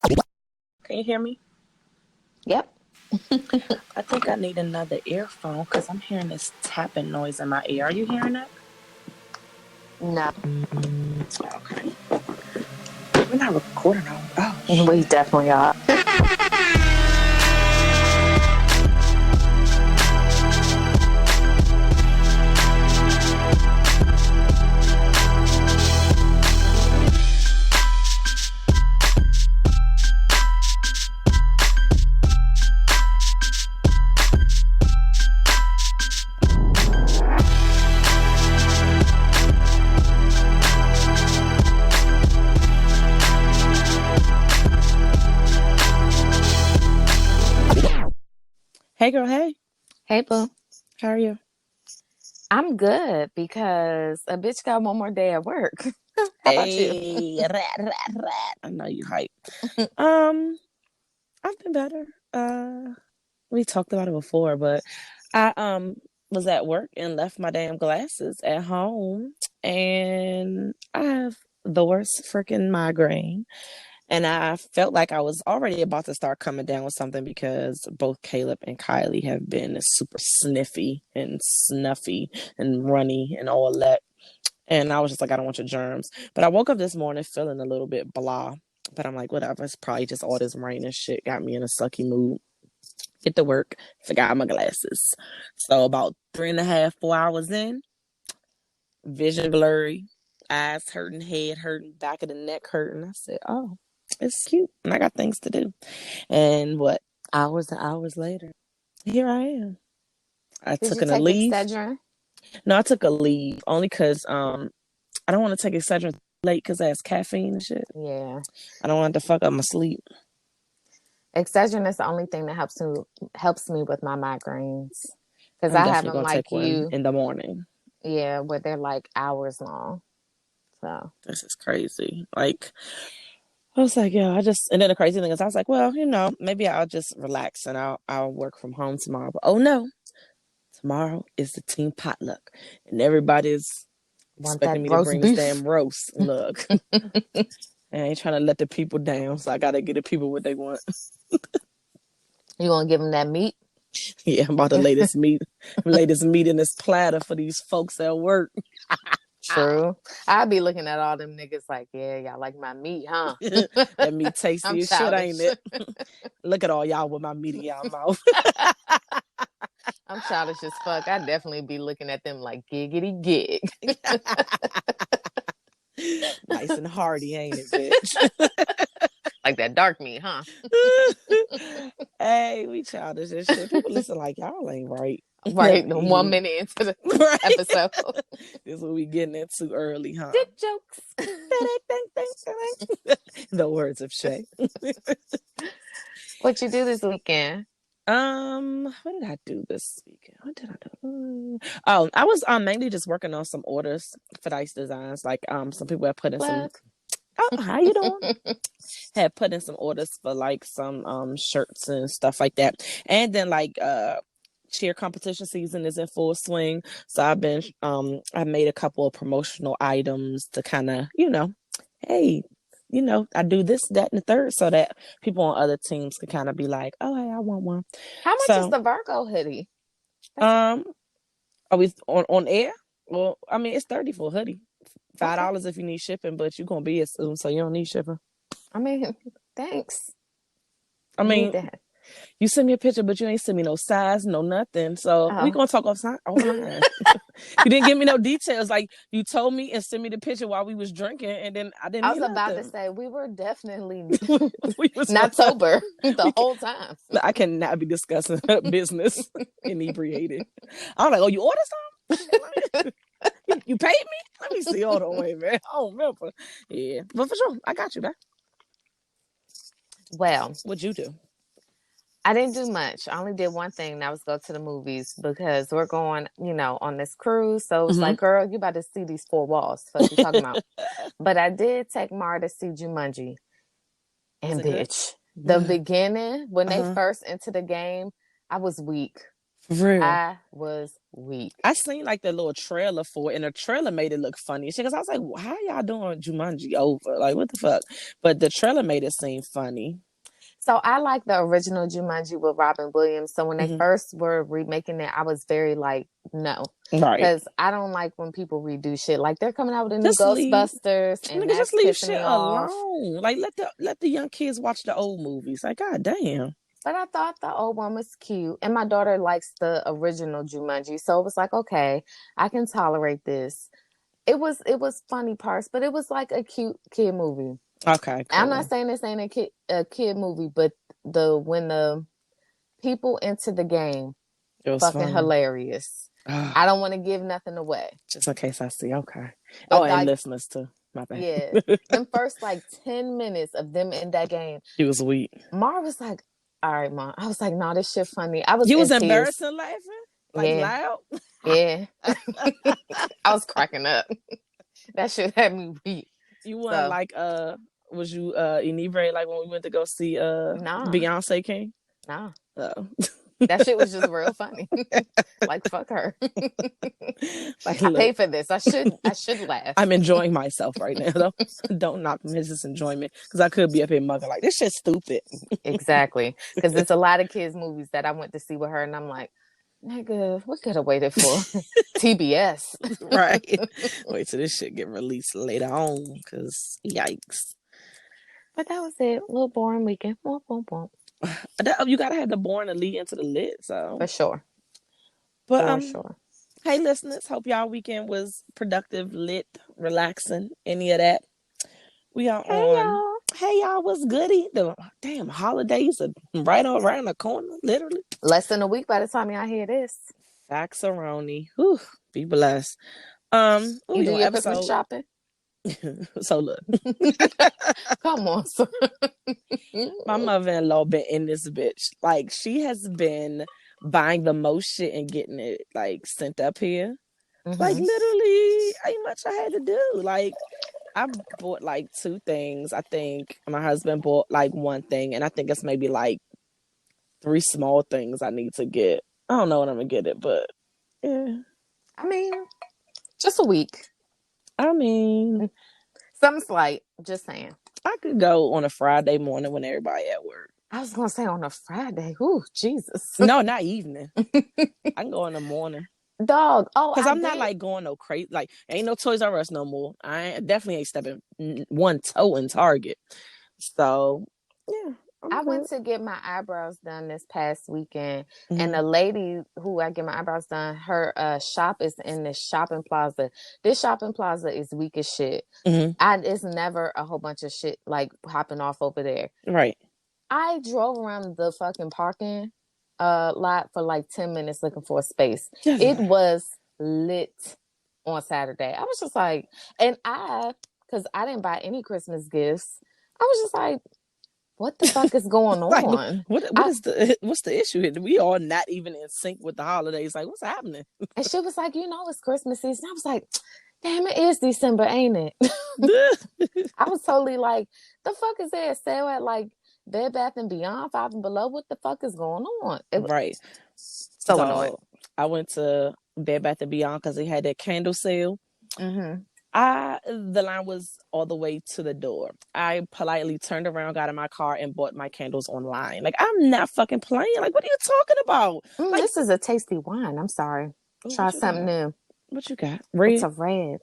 Can you hear me? Yep. I think I need another earphone because I'm hearing this tapping noise in my ear. Are you hearing that? No. Okay. We're not recording on. Oh, We definitely are. hey, girl. Hey, Hey, boo. how are you? I'm good because a bitch got one more day at work. How about you? Hey, rat. I know you hype. Um, I've been better. We talked about it before, but I was at work and left my damn glasses at home, and I have the worst freaking migraine. And I felt like I was already about to start coming down with something because both Caleb and Kylie have been super sniffy and snuffy and runny and all that. And I was just like, I don't want your germs. But I woke up this morning feeling a little bit blah. But I'm like, whatever. It's probably just all this rain and shit got me in a sucky mood. Get to work, forgot my glasses. So about 3.5, 4 hours in, vision blurry, eyes hurting, head hurting, back of the neck hurting. I said, oh, it's cute. And I got things to do. And what? Hours and hours later, here I am. I Did took you a take leave. Excedrin? No, I took a leave only because I don't want to take Excedrin late because it has caffeine and shit. Yeah. I don't want to fuck up my sleep. Excedrin is the only thing that helps me with my migraines. Because I'm I have definitely them gonna like take one you. in the morning. Yeah, where they're like hours long. So This is crazy. Like, I was like, yeah, and then the crazy thing is, I was like, well, maybe I'll just relax and I'll work from home tomorrow. But oh no, tomorrow is the team potluck, and everybody's want that expecting me to roast bring this beef? damn roast. Look, I ain't trying to let the people down, so I gotta get the people what they want. You gonna give them that meat? Yeah, I'm about the latest meat in this platter for these folks at work. True. I'll be looking at all them niggas like, yeah, y'all like my meat, huh? That meat I'm tasty as shit, ain't childish. it? Look at all y'all with my meat in y'all mouth. I'm childish as fuck. I definitely be looking at them like giggity gig. Nice and hearty, ain't it, bitch? Like that dark meat, huh? Hey, we childish as shit. People listen like y'all ain't right. Right, 1 minute into the Right. episode. This is what we getting into early, huh? Dick jokes. The words of Shay. What you do this weekend? What did I do this weekend? What did I do? Oh, I was mainly just working on some orders for Dice Designs. Like some people have put in some. Oh, how you doing? Had put in some orders for like some shirts and stuff like that. And then like cheer competition season is in full swing. So I've been I made a couple of promotional items to kind of, hey, I do this, that, and the third so that people on other teams could kind of be like, oh, hey, I want one. How much is the Virgo hoodie? Are we on air? Well, I mean, it's $30 for a hoodie. $5 if you need shipping, but you're gonna be it soon, so you don't need shipping. I mean, thanks. I mean, you send me a picture, but you ain't send me no size, no nothing. So we gonna talk offline. You didn't give me no details. Like you told me and send me the picture while we was drinking, and then I didn't. I was about to say we were definitely we was not sober the whole time. I cannot be discussing business inebriated. I'm like, oh, you ordered something? You paid me? Let me see. Hold on, wait, man. I don't remember. Yeah, but for sure, I got you, man. Well, what'd you do? I didn't do much. I only did one thing, and that was go to the movies because we're going, on this cruise. So it's like, girl, you about to see these four walls. What you talking about? But I did take Mara to see Jumanji. And bitch, the beginning, when they first entered the game, I was weak. For real. I was weak. I seen like the little trailer for it, and the trailer made it look funny. Because I was like, how y'all doing Jumanji over? Like, what the fuck? But the trailer made it seem funny. So I like the original Jumanji with Robin Williams. So when they first were remaking it, I was very like, no. Right. Because I don't like when people redo shit. Like they're coming out with a new Just leave. Ghostbusters and Nigga, that's just leave pissing shit me off. alone. Like let the young kids watch the old movies. Like, god damn. But I thought the old one was cute. And my daughter likes the original Jumanji. So it was like, okay, I can tolerate this. It was funny parts, but it was like a cute kid movie. Okay, cool. I'm not saying this ain't a kid movie, but when the people into the game, it was fucking funny. Hilarious. I don't want to give nothing away. Just in case I see. Okay. But and like, listeners too. My bad. Yeah. Them first like 10 minutes of them in that game. He was weak. Mar was like, all right, Mom. I was like, no, this shit funny. You was embarrassed and laughing? Like loud? Yeah. I was cracking up. That shit had me weak. You weren't like was you inebriated like when we went to go see Beyonce King? Nah. Oh. That shit was just real funny. Like fuck her. Like I paid for this. I should laugh. I'm enjoying myself right now though. Don't knock Mrs. Enjoyment because I could be up here mugging like this shit's stupid. Exactly. Because there's a lot of kids movies that I went to see with her and I'm like, nigga, we could have waited for TBS. Right. Wait till this shit get released later on because yikes. But that was it. A little boring weekend. Womp, womp, womp. You gotta have the boring to lead into the lit, so for sure. But for sure. Hey listeners, hope y'all weekend was productive, lit, relaxing, any of that. We are on. Y'all. Hey y'all, what's goody? The damn holidays are right around the corner, literally. Less than a week by the time y'all hear this. Faxaroni. Whew, be blessed. You do your Christmas shopping? So look. Come on, sir. My mother-in-law been in this bitch. Like she has been buying the most shit and getting it like sent up here. Like literally ain't much I had to do. Like I bought like 2 things. I think my husband bought like 1 thing, and I think it's maybe like 3 small things I need to get. I don't know when I'm gonna get it, but yeah. I mean, just a week. I mean, something slight. Just saying. I could go on a Friday morning when everybody at work. I was gonna say on a Friday. Ooh, Jesus. No, not evening. I can go in the morning. Dog. Oh, because I'm not like going no crazy. Like ain't no Toys R Us no more. I definitely ain't stepping 1 toe in Target. So yeah. I went to get my eyebrows done this past weekend, and the lady who I get my eyebrows done, her shop is in this shopping plaza. This shopping plaza is weak as shit. It's never a whole bunch of shit like hopping off over there. Right. I drove around the fucking parking lot for like 10 minutes looking for a space. It was lit on Saturday. I was just like, and because I didn't buy any Christmas gifts, I was just like, what the fuck is going on? What's the issue here? We are not even in sync with the holidays. Like, what's happening? And she was like, it's Christmas season. I was like, damn, it is December, ain't it? I was totally like, the fuck is there a sale at like Bed Bath & Beyond, 5 and Below? What the fuck is going on? Right. So annoying. I went to Bed Bath & Beyond because they had that candle sale. The line was all the way to the door. I politely turned around, got in my car, and bought my candles online. Like, I'm not fucking playing. Like, what are you talking about? Like, this is a tasty wine. I'm sorry. Try something new. What you got? Red? It's a red.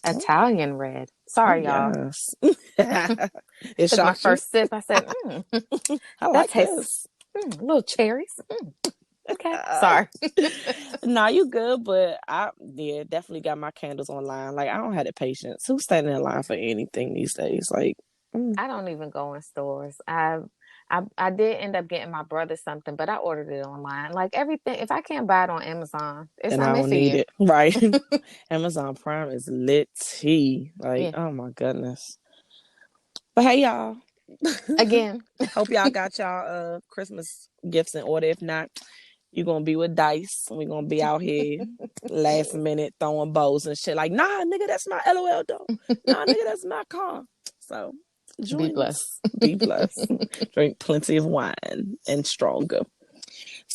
Italian red. Sorry, y'all. Yes. It's my first sip. I said, I like this. Little cherries. Okay. Sorry. Nah, you good, but I definitely got my candles online. Like, I don't have the patience. Who's standing in line for anything these days? Like, I don't even go in stores. I did end up getting my brother something, but I ordered it online. Like everything, if I can't buy it on Amazon, it's not meant for you. It. Right. Amazon Prime is lit tea. Like, oh my goodness. But hey, y'all. Again. Hope y'all got y'all Christmas gifts in order. If not, you're going to be with Dice. We're going to be out here last minute throwing bows and shit. Like, nah, nigga, that's my LOL though. Nah, nigga, that's my car. So, be blessed. Be blessed. Drink plenty of wine and stronger.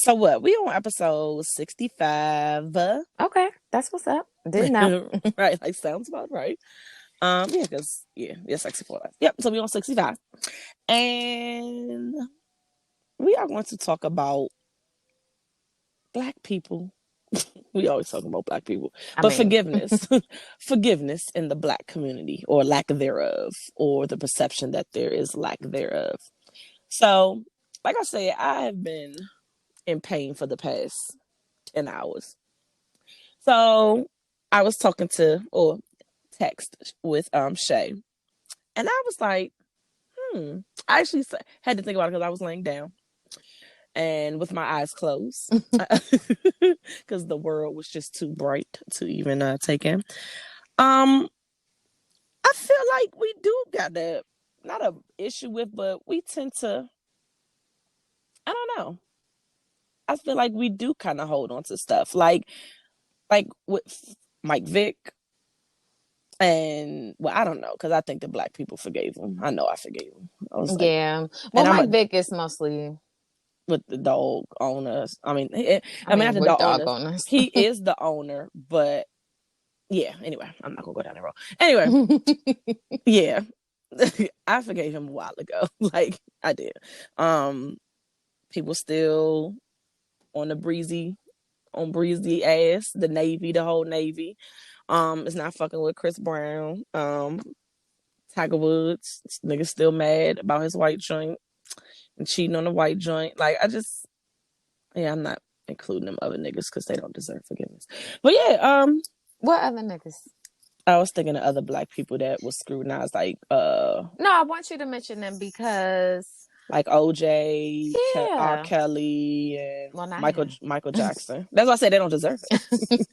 So what? We on episode 65. Okay, that's what's up. Didn't know. Right, like sounds about right. Yeah, because yeah, 64. Yep. So we on 65, and we are going to talk about Black people. We always talk about Black people, but forgiveness, forgiveness in the Black community, or lack thereof, or the perception that there is lack thereof. So, like I said, I have been in pain for the past 10 hours. So I was talking to, or text with Shay, and I was like, I actually had to think about it because I was laying down and with my eyes closed because the world was just too bright to even take in. I feel like we do got that, not a issue with, but we tend to, I don't know. I feel like we do kind of hold on to stuff like with Mike Vick. And well, I don't know, because I think the Black people forgave him. I know I forgave him. I was like, yeah. Well, Mike Vick is mostly with the dog owners. I mean, not the dog owners. He is the owner, but yeah. Anyway, I'm not gonna go down that road. Anyway, yeah, I forgave him a while ago. Like I did. People still on the breezy ass. The Navy, the whole Navy. It's not fucking with Chris Brown. Tiger Woods, this nigga still mad about his white joint and cheating on the white joint. Like, I'm not including them other niggas because they don't deserve forgiveness. But yeah, what other niggas? I was thinking of other Black people that was scrutinized, like No, I want you to mention them because like OJ, R. Kelly, and Michael Jackson. That's why I said they don't deserve it.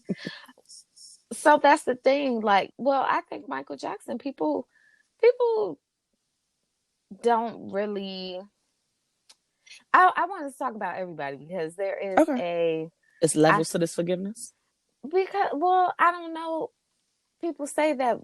So that's the thing. Like, well, I think Michael Jackson, people don't really. I want to talk about everybody because there is it's levels to this forgiveness. Because, well, I don't know. People say that,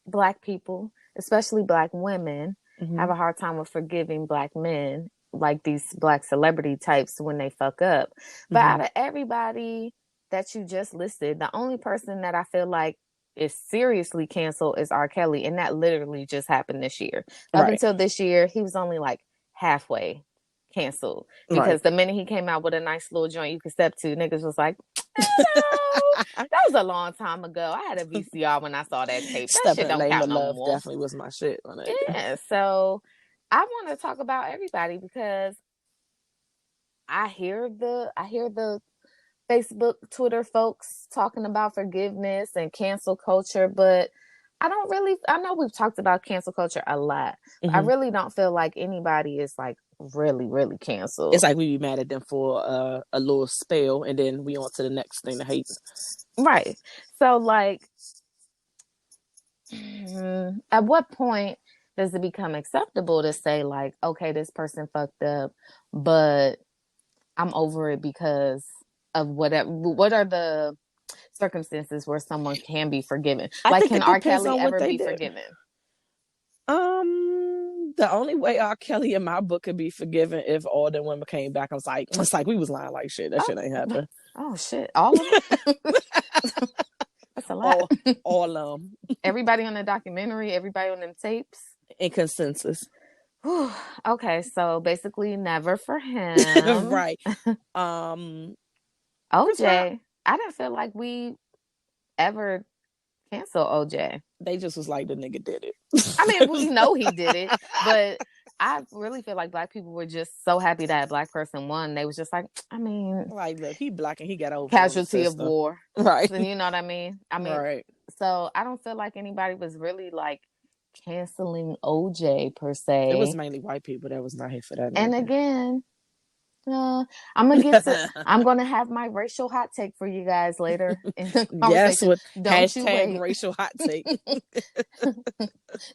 Black people, especially Black women, have a hard time with forgiving Black men, like these Black celebrity types when they fuck up. But out of everybody that you just listed, the only person that I feel like is seriously canceled is R. Kelly, and that literally just happened this year. Up until this year, he was only like halfway canceled because the minute he came out with a nice little joint you could step to, niggas was like, hello. That was a long time ago. I had a VCR when I saw that tape. That shit don't count no more. Definitely was my shit on it. Yeah, so I want to talk about everybody because I hear the Facebook, Twitter folks talking about forgiveness and cancel culture, but I know we've talked about cancel culture a lot. I really don't feel like anybody is like really, really canceled. It's like we be mad at them for a little spell and then we on to the next thing to hate. Right. So like, at what point does it become acceptable to say like, okay, this person fucked up, but I'm over it because of whatever? What are the circumstances where someone can be forgiven? Like, can R. Kelly ever be forgiven? The only way R. Kelly in my book could be forgiven if all the women came back. I was like, it's like we was lying like shit. That shit ain't happen. Oh shit, all of them. That's a lot. All of them. Everybody on the documentary, everybody on them tapes. In consensus. Okay, so basically never for him. Right. OJ, I didn't feel like we ever cancel OJ. They just was like, the nigga did it. I mean, we know he did it, but I really feel like Black people were just so happy that a Black person won. They was just like, I mean, like, look, he Black and he got over casualty of war, right? And you know what I mean? Right. So I don't feel like anybody was really like canceling OJ per se. It was mainly white people that was not here for that. And again, I'm gonna have my racial hot take for you guys later in the conversation. Yes, with hashtag racial hot take.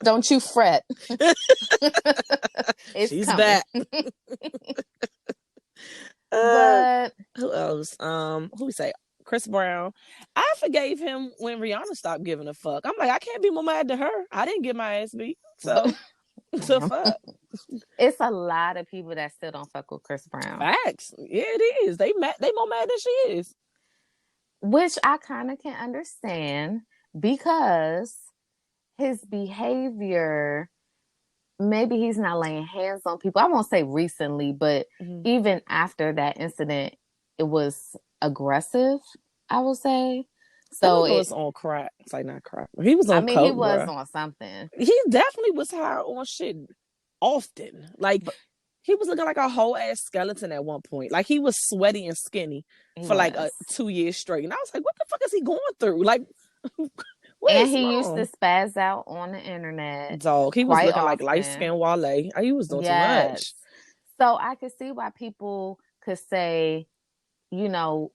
Don't you fret. She's back. But who else? Who we say? Chris Brown. I forgave him when Rihanna stopped giving a fuck. I'm like, I can't be more mad to her. I didn't get my ass beat. So fuck. It's a lot of people that still don't fuck with Chris Brown. Facts. Yeah, it is. They more mad than she is. Which I kind of can understand because his behavior, maybe he's not laying hands on people. I won't say recently, but even after that incident, it was aggressive, I will say. So it was on crack. It's like not crack. He was on coke, he was on something. He definitely was high on shit often. Like, he was looking like a whole ass skeleton at one point. Like, he was sweaty and skinny for like 2 years straight. And I was like, what the fuck is he going through? Like, and he used to spaz out on the internet. Dog, he was looking often. Like light-skinned Wale. He was doing too much. So I could see why people could say, you know,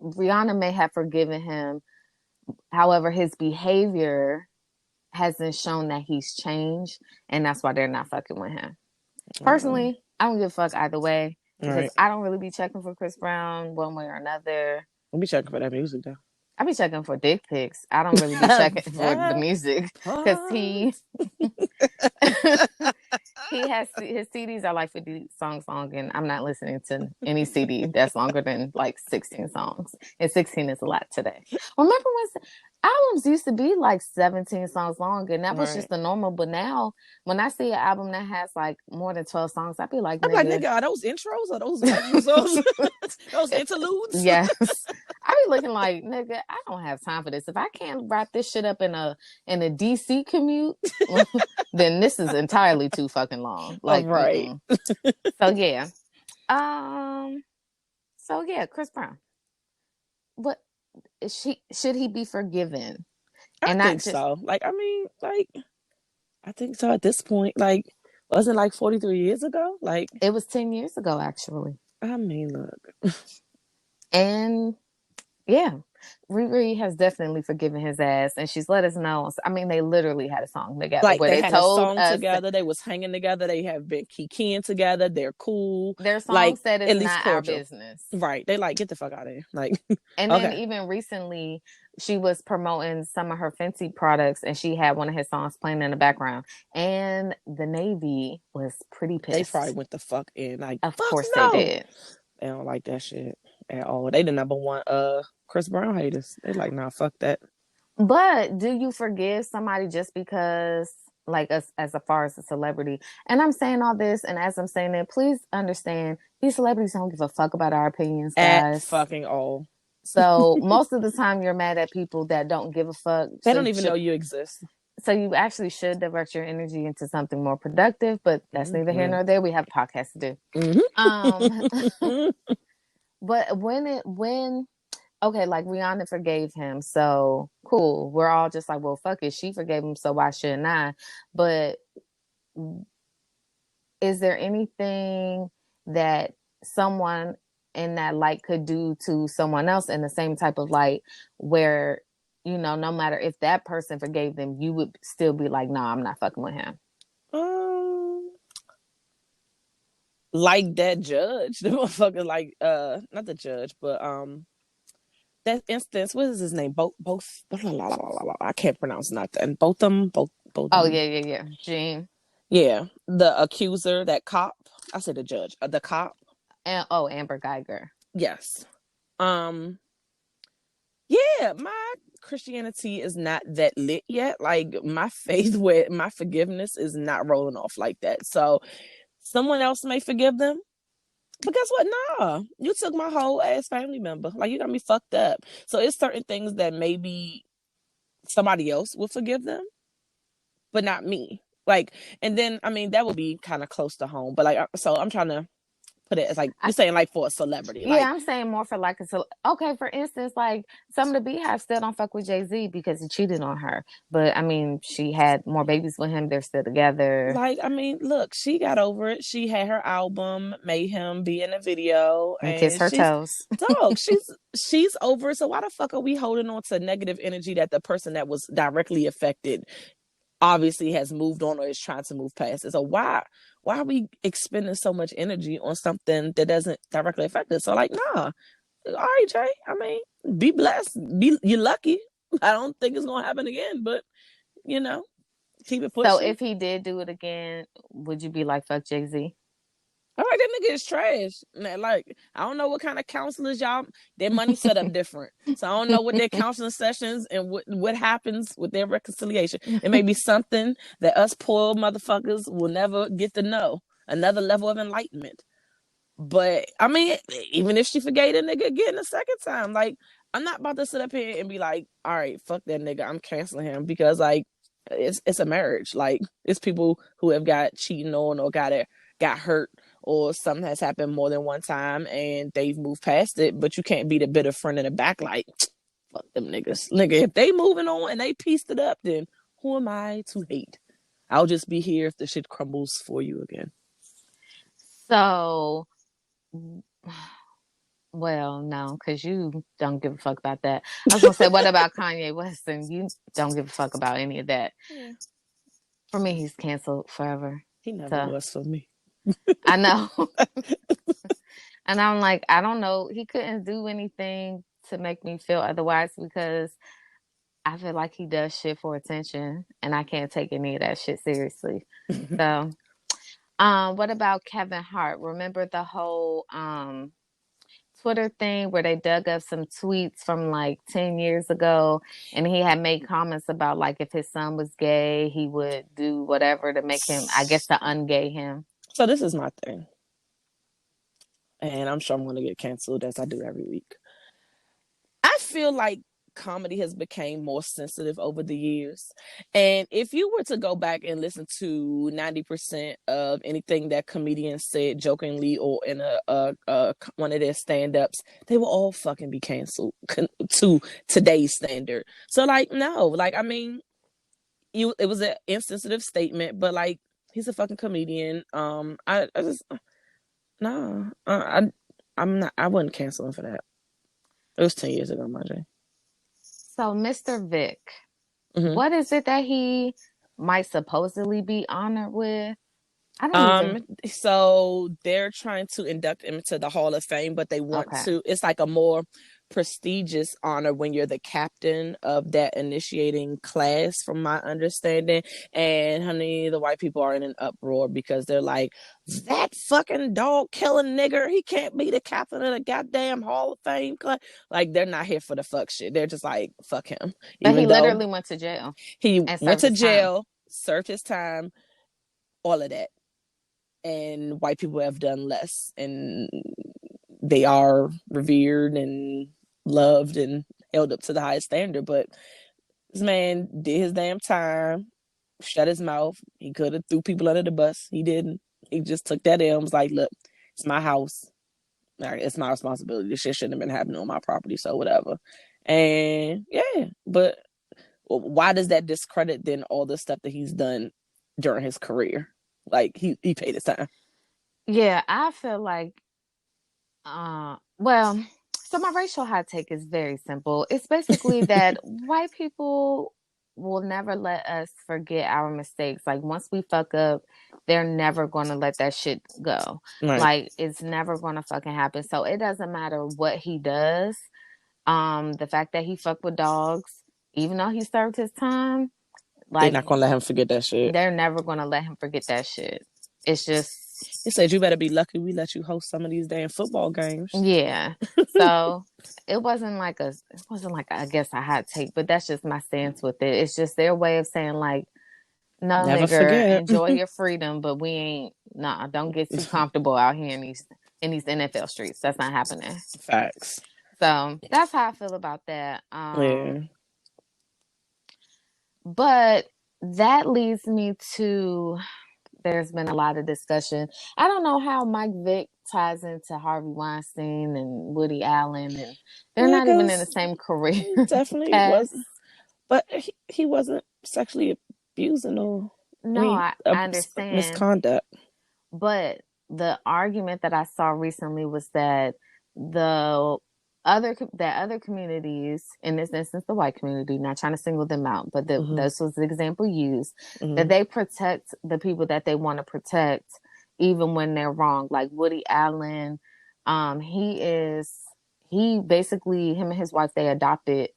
Rihanna may have forgiven him. However, his behavior hasn't shown that he's changed, and that's why they're not fucking with him. Personally, I don't give a fuck either way because I don't really be checking for Chris Brown one way or another. I'll be checking for that music though. I be checking for dick pics. I don't really be checking for the music because he has his CDs are like 50 songs long, and I'm not listening to any CD that's longer than like 16 songs. And 16 is a lot today. Remember when albums used to be like 17 songs long, and that was just the normal. But now, when I see an album that has like more than 12 songs, I be like, nigga, are those intros? Are those those interludes? Yes. I be looking like, nigga, I don't have time for this. If I can't wrap this shit up in a DC commute, then this is entirely too fucking long. Like, So yeah, Chris Brown. What should he be forgiven? I think so. Like, I mean, like, I think so at this point. Like, wasn't like 43 years ago? Like, it was 10 years ago, actually. I mean, look. And yeah, Riri has definitely forgiven his ass, and she's let us know. I mean, they literally had a song together. Like, they had a song together. They was hanging together. They have been kikiing together. They're cool. Their song said it's not our business. Right. They like, get the fuck out of here. Like, and then even recently, she was promoting some of her Fenty products, and she had one of his songs playing in the background. And the Navy was pretty pissed. They probably went the fuck in. Like, of course they did. They don't like that shit at all. They the number one Chris Brown haters. They like, nah, fuck that. But do you forgive somebody just because, like, as far as a celebrity? And I'm saying all this, and as I'm saying it, please understand, these celebrities don't give a fuck about our opinions, guys. At fucking all. So most of the time you're mad at people that don't give a fuck. They don't even know you exist. So you actually should divert your energy into something more productive, but that's neither here nor there. We have a podcast to do. But when okay, like Rihanna forgave him, so cool. We're all just like, well, fuck it. She forgave him, so why shouldn't I? But is there anything that someone in that light could do to someone else in the same type of light where, you know, no matter if that person forgave them, you would still be like, nah, I'm not fucking with him? Like that judge, the motherfucker, like, not the judge, but that instance, what is his name? Both I can't pronounce nothing. Both them. Oh, yeah. Gene. Yeah. The accuser, that cop. I said the judge. The cop. And Amber Geiger. Yes. Yeah, my Christianity is not that lit yet. Like, my faith with my forgiveness is not rolling off like that. So someone else may forgive them. But guess what? Nah, you took my whole ass family member. Like, you got me fucked up. So it's certain things that maybe somebody else will forgive them, but not me. Like, and then, I mean, that would be kind of close to home. But like, so I'm trying to put it as like, you're saying like for a celebrity. Yeah, like, I'm saying more for like okay, for instance, like some of the Beehive still don't fuck with Jay-Z because he cheated on her. But I mean, she had more babies with him. They're still together. Like, I mean, look, she got over it. She had her album, made him be in a video. And kiss her toes. Dog, she's over it. So why the fuck are we holding on to negative energy that the person that was directly affected obviously has moved on or is trying to move past it? So why are we expending so much energy on something that doesn't directly affect us? So like, nah. All right, Jay. I mean, be blessed. You're lucky. I don't think it's gonna happen again, but you know, Keep it So pushing. if he did do it again, would you be like, fuck Jay-Z? I'm like, that nigga is trash. Like, I don't know what kind of counselors y'all, their money set up different. So I don't know what their counseling sessions and what happens with their reconciliation. It may be something that us poor motherfuckers will never get to know. Another level of enlightenment. But I mean, even if she forgave a nigga again a second time, like, I'm not about to sit up here and be like, all right, fuck that nigga, I'm canceling him, because like it's a marriage. Like, it's people who have got cheating on or got hurt, or something has happened more than one time and they've moved past it. But you can't be the bitter friend in the back like, fuck them niggas. Nigga, if they moving on and they pieced it up, then who am I to hate? I'll just be here if the shit crumbles for you again. So, well, no, because you don't give a fuck about that. I was gonna say, what about Kanye West? And you don't give a fuck about any of that. Yeah. For me, he's canceled forever. He never was for me. I know. And I'm like, I don't know. He couldn't do anything to make me feel otherwise, because I feel like he does shit for attention, and I can't take any of that shit seriously. So, what about Kevin Hart? Remember the whole Twitter thing where they dug up some tweets from like 10 years ago, and he had made comments about like if his son was gay, he would do whatever to make him, I guess, to ungay him. So this is my thing. And I'm sure I'm going to get canceled, as I do every week. I feel like comedy has become more sensitive over the years. And if you were to go back and listen to 90% of anything that comedians said jokingly or in a one of their stand-ups, they will all fucking be canceled to today's standard. So like, no, like, I mean, it was an insensitive statement, but like, he's a fucking comedian. I just, no, I'm not. I wouldn't cancel him for that. It was 10 years ago, Marjorie. So, Mr. Vick, what is it that he might supposedly be honored with? I don't even. So they're trying to induct him into the Hall of Fame, but they want to. It's like a more prestigious honor when you're the captain of that initiating class, from my understanding. And honey, the white people are in an uproar because they're like, that fucking dog killing nigger, he can't be the captain of the goddamn Hall of Fame class. Like, they're not here for the fuck shit. They're just like, fuck him. But he literally went to jail. He went to jail, served his time, all of that. And white people have done less, and they are revered and loved and held up to the highest standard. But this man did his damn time, shut his mouth. He could have threw people under the bus. He didn't. He just took that L and was like, look, it's my house. It's my responsibility. This shit shouldn't have been happening on my property, so whatever. And yeah, but why does that discredit then all the stuff that he's done during his career? Like, he paid his time. Yeah, I feel like, well, so my racial hot take is very simple. It's basically that white people will never let us forget our mistakes. Like, once we fuck up, they're never going to let that shit go. Right. Like, it's never going to fucking happen. So it doesn't matter what he does. The fact that he fucked with dogs, even though he served his time, like, they're not gonna let him forget that shit. They're never gonna let him forget that shit. It's just, he said, you better be lucky we let you host some of these damn football games. Yeah. So it wasn't like I guess a hot take, but that's just my stance with it. It's just their way of saying like, no, never nigger, forget. Enjoy your freedom, but we ain't. Nah, don't get too comfortable out here in these NFL streets. That's not happening. Facts. So that's how I feel about that. Yeah. But that leads me to, there's been a lot of discussion. I don't know how Mike Vick ties into Harvey Weinstein and Woody Allen, and they're not even in the same career. Definitely wasn't. But he wasn't sexually abusing or I understand misconduct. But the argument that I saw recently was that other communities, in this instance the white community, not trying to single them out, but this was the example used, that they protect the people that they want to protect even when they're wrong. Like Woody Allen, he basically, him and his wife, they adopted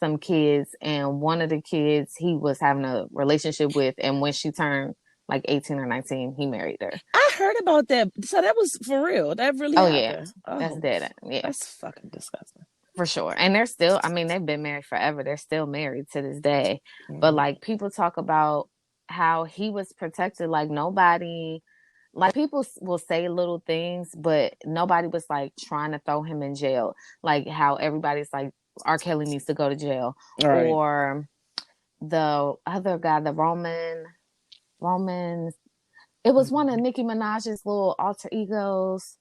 some kids, and one of the kids he was having a relationship with, and when she turned like 18 or 19, he married her. I heard about that. So that was for real. That really happened. Yeah. That's dead. Yeah. That's fucking disgusting. For sure. And they're still, I mean, they've been married forever. They're still married to this day. But like people talk about how he was protected, like nobody, like people will say little things, but nobody was like trying to throw him in jail. Like how everybody's like, R. Kelly needs to go to jail. Right. Or the other guy, the Roman, it was one of Nicki Minaj's little alter egos.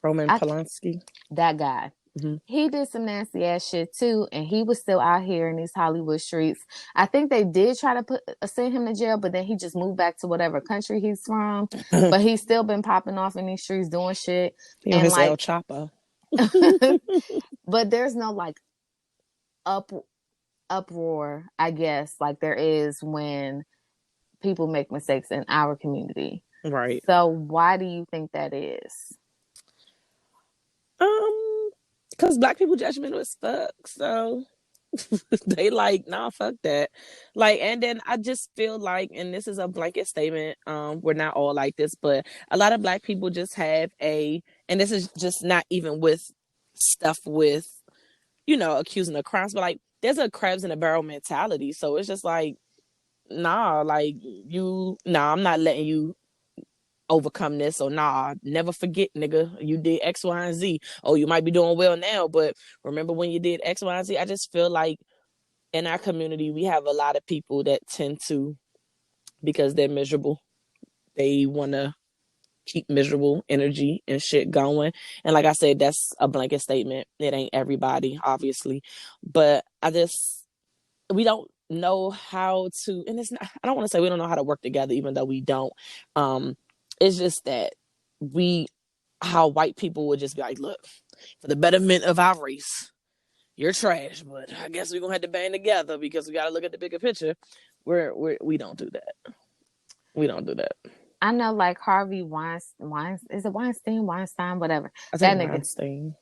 Roman Polanski. That guy. Mm-hmm. He did some nasty ass shit too, and he was still out here in these Hollywood streets. I think they did try to send him to jail, but then he just moved back to whatever country he's from. But he's still been popping off in these streets doing shit. He on his El Chapo. But there's no like uproar, I guess, like there is when people make mistakes in our community. Right. So why do you think that is? Because Black people judgmental as fuck, so they like, nah, fuck that. Like, and then I just feel like, and this is a blanket statement, we're not all like this, but a lot of Black people just have and this is just not even with stuff with, you know, accusing of crimes, but like, there's a crabs in a barrel mentality, so it's just like, nah, like, I'm not letting you overcome this, or nah, never forget, nigga, you did X, Y, and Z. Oh, you might be doing well now, but remember when you did X, Y, and Z? I just feel like in our community, we have a lot of people that tend to, because they're miserable, they want to keep miserable energy and shit going. And like I said, that's a blanket statement. It ain't everybody, obviously. But we don't know how to, and it's not, I don't want to say we don't know how to work together, even though we don't. It's just that how white people would just be like, look, for the betterment of our race, you're trash, but I guess we're going to have to band together because we got to look at the bigger picture. We don't do that. We don't do that. I know, like Harvey Weinstein, is it Weinstein, whatever. I think Weinstein.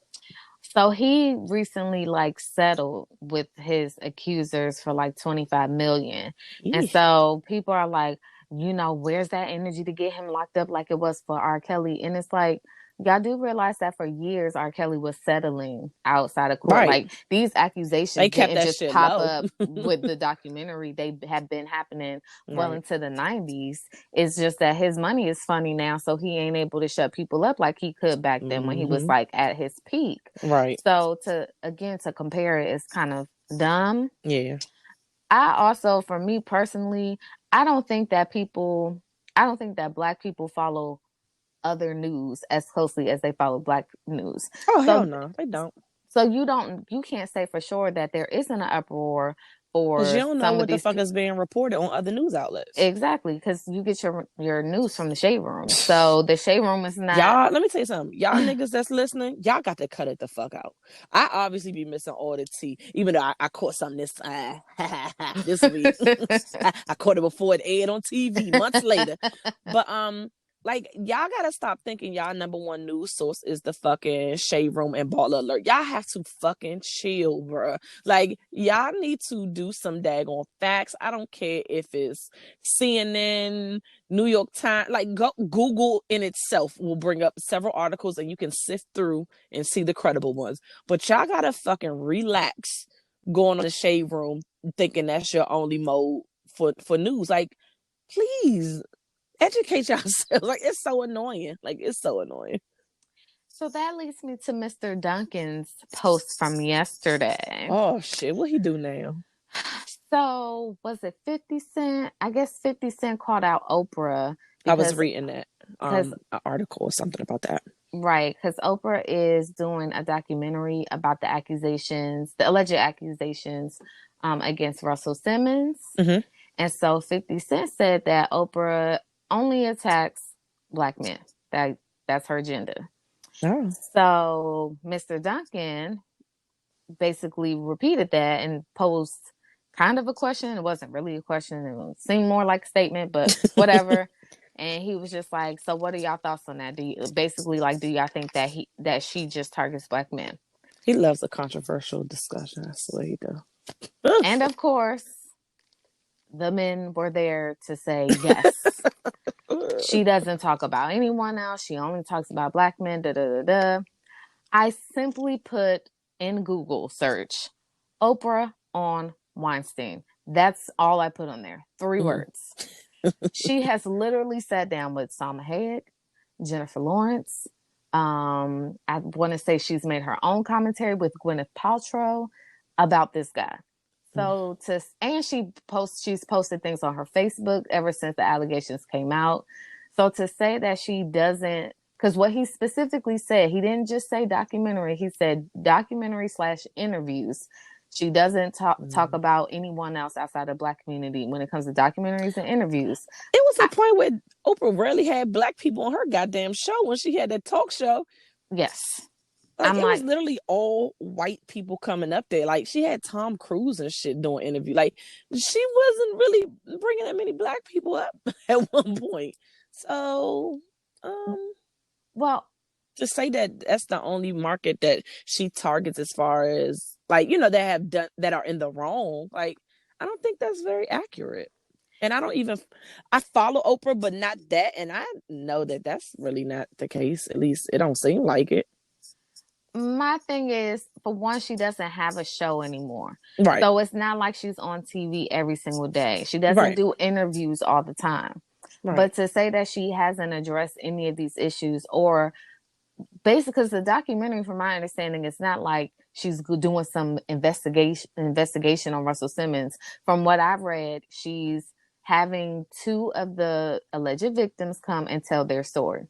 So he recently like settled with his accusers for like $25 million. Eesh. And so people are like, you know, where's that energy to get him locked up like it was for R. Kelly? And it's like, y'all do realize that for years R. Kelly was settling outside of court. Right. Like these accusations didn't just pop up with the documentary. They have been happening well into the 90s. It's just that his money is funny now, so he ain't able to shut people up like he could back then when he was like at his peak. Right. So to compare it is kind of dumb. Yeah. I also, for me personally, I don't think that Black people follow other news as closely as they follow Black news. Oh, hell no, they don't. So you can't say for sure that there isn't an uproar for, because you don't know what the fuck is being reported on other news outlets. Exactly, because you get your news from the Shade Room. So the Shade Room is not. Y'all, let me tell you something. Y'all niggas that's listening, y'all got to cut it the fuck out. I obviously be missing all the tea, even though I caught something this week. I caught it before it aired on TV months later. But like, y'all gotta stop thinking y'all number one news source is the fucking Shade Room and Baller Alert. Y'all have to fucking chill, bruh. Like, y'all need to do some daggone facts. I don't care if it's CNN, New York Times. Like, Google in itself will bring up several articles and you can sift through and see the credible ones. But y'all gotta fucking relax going on the Shade Room thinking that's your only mode for news. Like, please educate yourselves. Like, it's so annoying. So that leads me to Mr. Duncan's post from yesterday. Oh shit, what he do now? So was it 50 Cent? I guess 50 Cent called out Oprah. I was reading that an article or something about that. Right, because Oprah is doing a documentary about the alleged accusations against Russell Simmons. Mm-hmm. And so 50 Cent said that Oprah only attacks Black men. That's her agenda. Oh. So Mr. Duncan basically repeated that and posed kind of a question. It wasn't really a question. It seemed more like a statement, but whatever. And he was just like, so what are y'all thoughts on that? Do y'all think that she just targets Black men? He loves a controversial discussion. I swear he does. And of course, the men were there to say yes. She doesn't talk about anyone else. She only talks about black men. Da da da da. I simply put in Google search Oprah on Weinstein. That's all I put on there. 3 words. She has literally sat down with Salma Hayek, Jennifer Lawrence. I want to say she's made her own commentary with Gwyneth Paltrow about this guy. So she's posted things on her Facebook ever since the allegations came out. So to say that she doesn't, because what he specifically said, he didn't just say documentary, he said documentary/interviews. She doesn't talk about anyone else outside the black community when it comes to documentaries and interviews. It was a point where Oprah rarely had black people on her goddamn show when she had that talk show. Yes. Like, it was literally all white people coming up there. Like, she had Tom Cruise and shit doing interview. Like, she wasn't really bringing that many black people up at one point. So, well, to say that that's the only market that she targets as far as, like, you know, that are in the wrong, like, I don't think that's very accurate. And I follow Oprah, but not that. And I know that that's really not the case. At least it don't seem like it. My thing is, for one, she doesn't have a show anymore. Right. So it's not like she's on TV every single day. She doesn't do interviews all the time. Right. But to say that she hasn't addressed any of these issues, or basically, because the documentary, from my understanding, it's not like she's doing some investigation on Russell Simmons. From what I've read, she's having 2 of the alleged victims come and tell their story.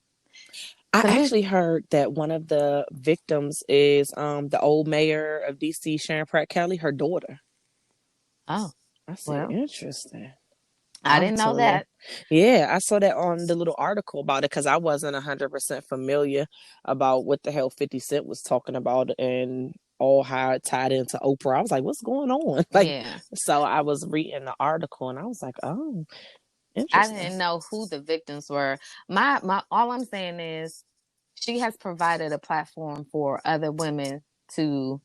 I actually heard that one of the victims is the old mayor of DC, Sharon Pratt Kelly, her daughter. Oh, I said, interesting. I didn't know that. Yeah, I saw that on the little article about it because I wasn't 100% familiar about what the hell 50 Cent was talking about and all how it tied into Oprah. I was like, what's going on? Like, so I was reading the article and I was like, oh, interesting. I didn't know who the victims were. My all I'm saying is she has provided a platform for other women to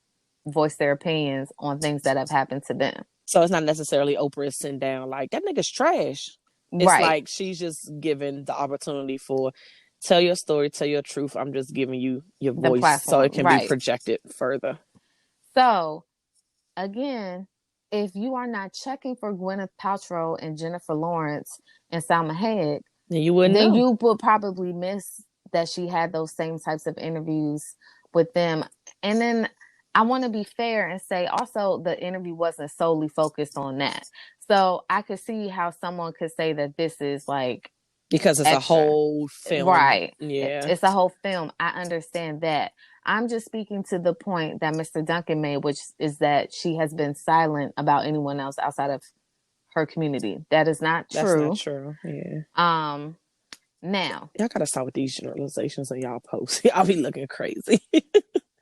voice their opinions on things that have happened to them. So it's not necessarily Oprah is sitting down like, that nigga's trash. It's like she's just given the opportunity for tell your story, tell your truth. I'm just giving you your voice so it can be projected further. So, again, if you are not checking for Gwyneth Paltrow and Jennifer Lawrence and Salma Hayek, then you would probably miss that she had those same types of interviews with them. And then I want to be fair and say also the interview wasn't solely focused on that. So I could see how someone could say that this is like because it's extra. A whole film. Right. Yeah. It's a whole film. I understand that. I'm just speaking to the point that Mr. Duncan made, which is that she has been silent about anyone else outside of her community. That is not true. That's not true. Yeah. Now, y'all gotta stop with these generalizations on y'all posts. Y'all be looking crazy.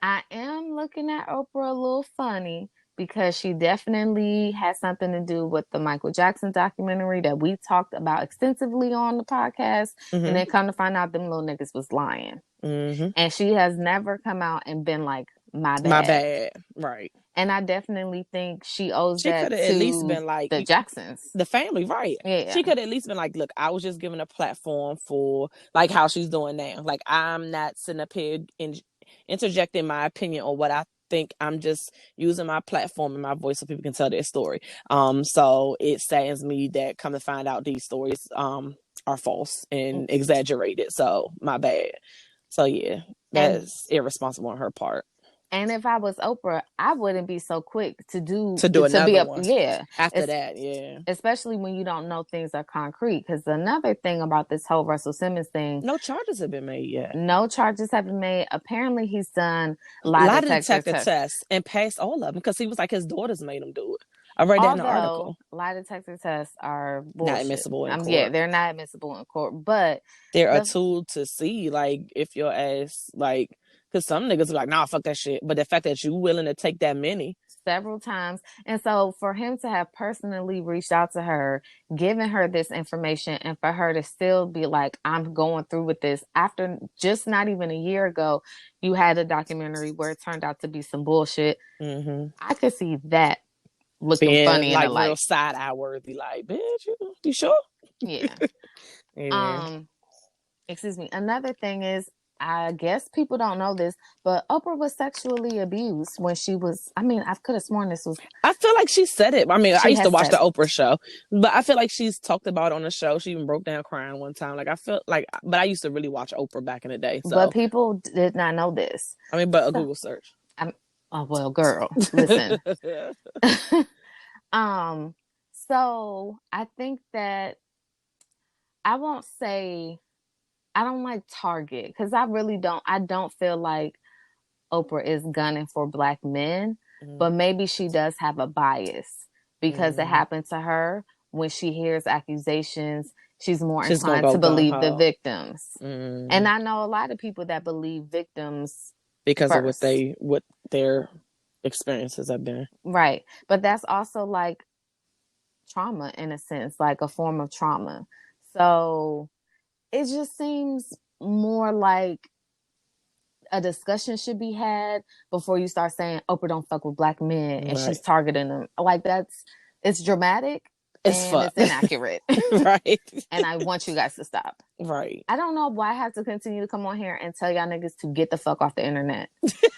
I am looking at Oprah a little funny because she definitely had something to do with the Michael Jackson documentary that we talked about extensively on the podcast. Mm-hmm. And then come to find out them little niggas was lying. Mm-hmm. And she has never come out and been like, my bad. My bad. Right. And I definitely think she owes that to at least been like the Jacksons. The family, right. Yeah. She could at least been like, look, I was just giving a platform for like how she's doing now. Like, I'm not sitting up here interjecting my opinion on what I think. I'm just using my platform and my voice so people can tell their story. So it saddens me that come to find out these stories are false and exaggerated. So my bad. So yeah, that's irresponsible on her part. And if I was Oprah, I wouldn't be so quick to do another one. Yeah. After that, yeah. Especially when you don't know things are concrete. Because another thing about this whole Russell Simmons thing. No charges have been made yet. No charges have been made. Apparently, he's done lie detector tests and passed all of them because he was like his daughters made him do it. I read that in the article. Lie detector tests are bullshit. Not admissible in court. Yeah, they're not admissible in court. But they're a tool to see, like, if your ass, like, because some niggas are like, nah, fuck that shit. But the fact that you willing to take that many. Several times. And so for him to have personally reached out to her, given her this information, and for her to still be like, I'm going through with this after just not even a year ago, you had a documentary where it turned out to be some bullshit. Mm-hmm. I could see that looking being funny in the like real light. side eye worthy, like, bitch, you sure? Yeah. Yeah. Excuse me. Another thing is, I guess people don't know this, but Oprah was sexually abused when she was. I mean, I could have sworn this was. I feel like she said it. I mean, I She used to has watch said the it. Oprah show, but I feel like she's talked about it on the show. She even broke down crying one time. Like I feel like, but I used to really watch Oprah back in the day. But So people did not know this. I mean, but a So, Google search. oh well, girl, listen. um, so I think that I won't say I don't like Target because I really don't. I don't feel like Oprah is gunning for black men, but maybe she does have a bias because it happened to her. When she hears accusations, she's more She's gonna inclined go to gung believe the ho victims. And I know a lot of people that believe victims because of first. what their experiences have been. Right. But that's also like trauma in a sense, like a form of trauma. So it just seems more like a discussion should be had before you start saying Oprah don't fuck with black men and she's targeting them. Like it's dramatic and it's inaccurate. Right. And I want you guys to stop. Right. I don't know why I have to continue to come on here and tell y'all niggas to get the fuck off the internet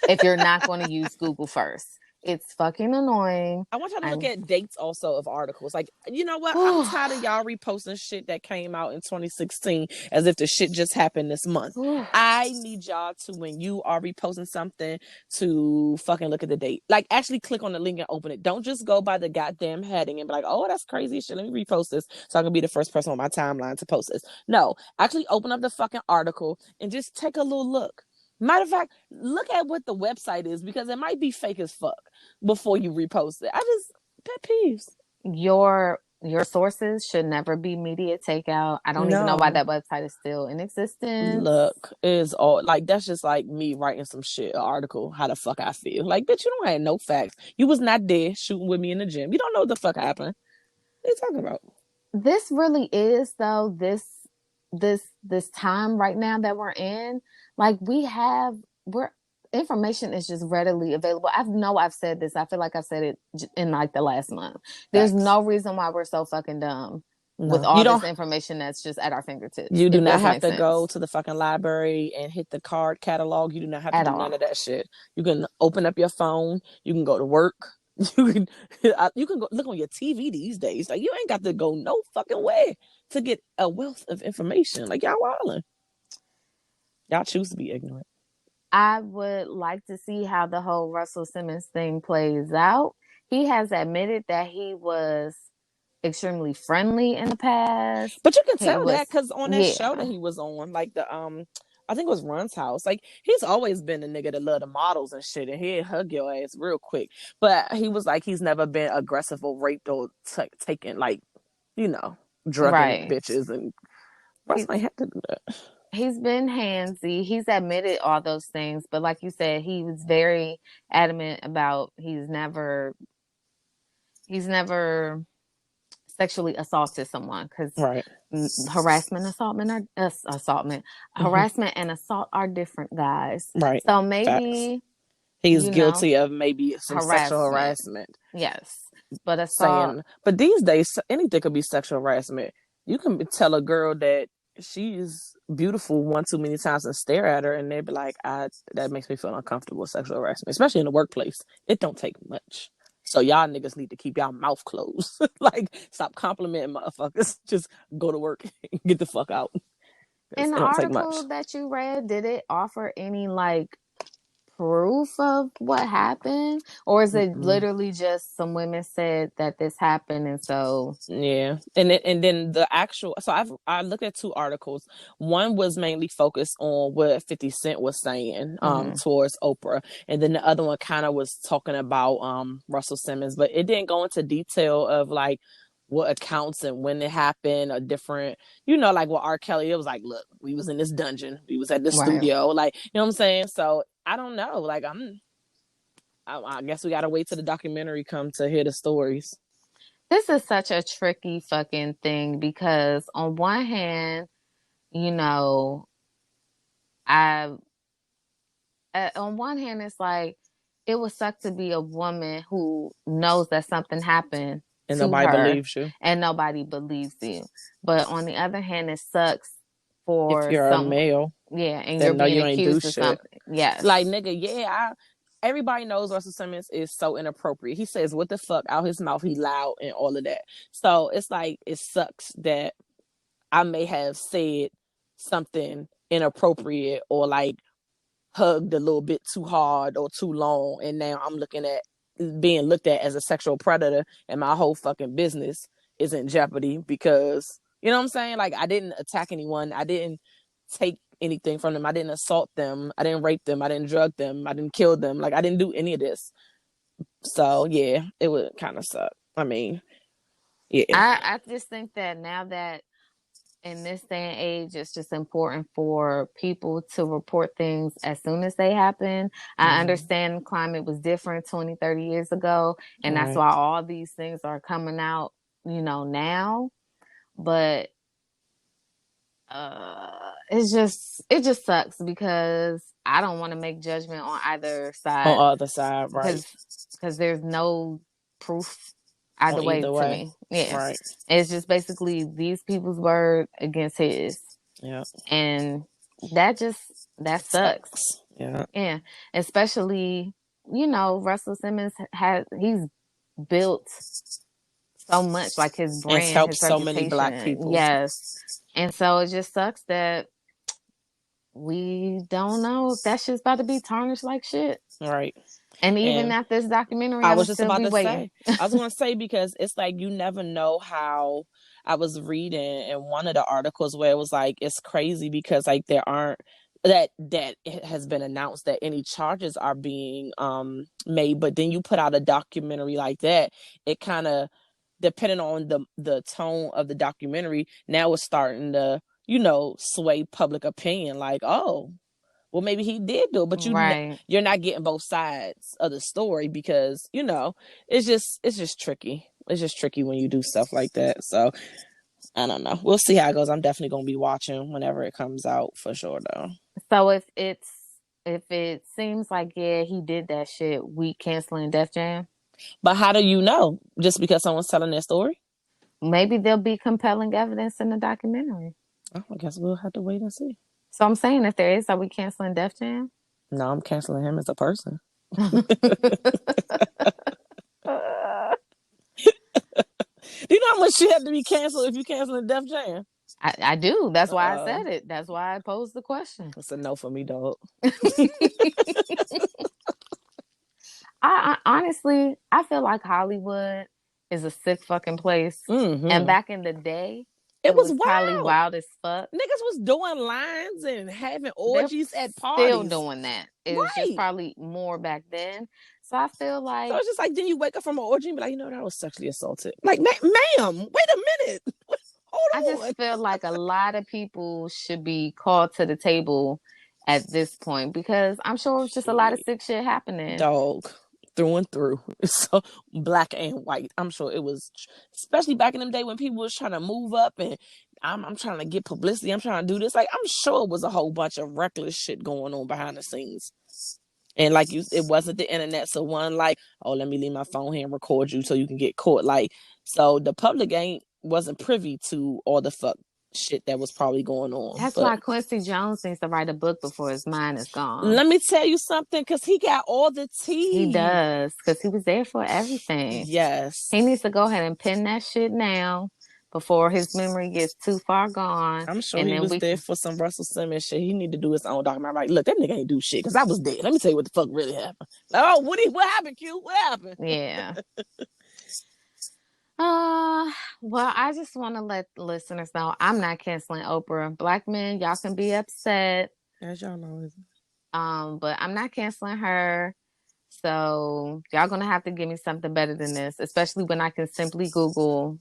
if you're not going to use Google first. It's fucking annoying. I want y'all to look at dates also of articles. Like, you know what? I'm tired of y'all reposting shit that came out in 2016 as if the shit just happened this month. I need y'all to, when you are reposting something, to fucking look at the date. Like, actually click on the link and open it. Don't just go by the goddamn heading and be like, oh, that's crazy shit. Let me repost this so I can be the first person on my timeline to post this. No, actually open up the fucking article and just take a little look. Matter of fact, look at what the website is because it might be fake as fuck before you repost it. Pet peeves. Your sources should never be media takeout. I don't even know why that website is still in existence. Look, is all like that's just like me writing some shit, an article, how the fuck I feel. Like, bitch, you don't have no facts. You was not there shooting with me in the gym. You don't know what the fuck happened. What are you talking about? This really is though, this time right now that we're in, like we're information is just readily available. I've said this. I feel like I've said it in like the last month. There's no reason why we're so fucking dumb with all this information that's just at our fingertips. You do not have to go to the fucking library and hit the card catalog. You do not have to do none of that shit. You can open up your phone. You can go to work. You can go look on your TV these days. Like, you ain't got to go no fucking way to get a wealth of information. Like, y'all wildin'. Y'all choose to be ignorant. I would like to see how the whole Russell Simmons thing plays out. He has admitted that he was extremely friendly in the past. But you can tell that because on that show that he was on, like I think it was Run's House. Like, he's always been a nigga that love the models and shit, and he'd hug your ass real quick. But he was like, he's never been aggressive or raped or taken, like, drugging bitches, and Russ might have to do that. He's been handsy. He's admitted all those things, but like you said, he was very adamant about he's never sexually assaulted someone because harassment and assault are different, guys. Right. So maybe he's guilty of maybe some sexual harassment. Yes, but assault. But these days, anything could be sexual harassment. You can tell a girl that she's beautiful one too many times and stare at her, and they'd be like, that makes me feel uncomfortable with sexual harassment, especially in the workplace. It don't take much. So y'all niggas need to keep y'all mouth closed. Like, stop complimenting motherfuckers. Just go to work and get the fuck out. In the article that you read, did it offer any like proof of what happened, or is it literally just some women said that this happened and so and then the actual, so I looked at two articles. One was mainly focused on what 50 Cent was saying towards Oprah, and then the other one kind of was talking about Russell Simmons, but it didn't go into detail of like what accounts and when it happened or different, like with R. Kelly, it was like, look, we was in this dungeon, we was at the studio, like, you know what I'm saying? So I don't know, like I guess we gotta wait till the documentary come to hear the stories. This is such a tricky fucking thing because on one hand, on one hand it's like it would suck to be a woman who knows that something happened and to nobody her believes you. and nobody believes you. But on the other hand, it sucks If for you're a some, male, yeah, and you're then no, being you ain't do accused of shit. something. Yes. Like, nigga, yeah, everybody knows Russell Simmons is so inappropriate. He says what the fuck out his mouth. He loud and all of that. So it's like, it sucks that I may have said something inappropriate or like hugged a little bit too hard or too long, and now I'm being looked at as a sexual predator, and my whole fucking business is in jeopardy because, you know what I'm saying? Like, I didn't attack anyone. I didn't take anything from them. I didn't assault them. I didn't rape them. I didn't drug them. I didn't kill them. Like, I didn't do any of this. So yeah, it would kind of suck. I mean, yeah. I just think that now that in this day and age, it's just important for people to report things as soon as they happen. I understand climate was different 20, 30 years ago, and that's why all these things are coming out, now. But it just sucks because I don't want to make judgment on either side. On either side, right? Because there's no proof either way to me. Yeah. Right. It's just basically these people's word against his. Yeah. And that sucks. Yeah. Yeah. Especially, Russell Simmons he's built so much, like his brand, it's helped his so many Black people. Yes. And so it just sucks that we don't know if that shit's about to be tarnished like shit. Right. And even after this documentary, I was just about to say. I was going to say, because it's like, you never know how. I was reading in one of the articles where it was like, it's crazy because like there aren't that it has been announced that any charges are being made, but then you put out a documentary like that, it kind of, depending on the tone of the documentary, now it's starting to, sway public opinion. Like, oh, well, maybe he did do it, but you're not getting both sides of the story because, it's just tricky. It's just tricky when you do stuff like that. So I don't know. We'll see how it goes. I'm definitely going to be watching whenever it comes out for sure, though. So if it seems like, yeah, he did that shit, we canceling Def Jam. But how do you know? Just because someone's telling their story? Maybe there'll be compelling evidence in the documentary. Oh, I guess we'll have to wait and see. So I'm saying, if there is, are we canceling Def Jam? No, I'm canceling him as a person. Do you know how much shit have to be canceled if you canceling Def Jam? I do. That's why I said it. That's why I posed the question. It's a no for me, dog. I honestly, I feel like Hollywood is a sick fucking place. Mm-hmm. And back in the day, it was probably wild as fuck. Niggas was doing lines and having orgies at parties. Still doing that. It was just probably more back then. So I feel like... So it's just like, then you wake up from an orgy and be like, I was sexually assaulted. Like, ma'am, wait a minute. Hold on. I just feel like a lot of people should be called to the table at this point, because I'm sure it's just a lot of sick shit happening. Dog. Through and through. So Black and white. I'm sure it was, especially back in them day when people was trying to move up and I'm trying to get publicity. I'm trying to do this. Like, I'm sure it was a whole bunch of reckless shit going on behind the scenes. And like it wasn't the internet. So one, like, oh, let me leave my phone here and record you so you can get caught. Like, so the public wasn't privy to all the fuck shit that was probably going on. That's why Quincy Jones needs to write a book before his mind is gone. Let me tell you something, because he got all the tea. He does, because he was there for everything. Yes. He needs to go ahead and pen that shit now before his memory gets too far gone. I'm sure he was there for some Russell Simmons shit. He need to do his own documentary. Like, look, that nigga ain't do shit because I was dead. Let me tell you what the fuck really happened. Like, oh, what happened, Q? What happened? Yeah. Well, I just want to let listeners know I'm not canceling Oprah. Black men, y'all can be upset. As y'all know. But I'm not canceling her. So y'all gonna have to give me something better than this, especially when I can simply Google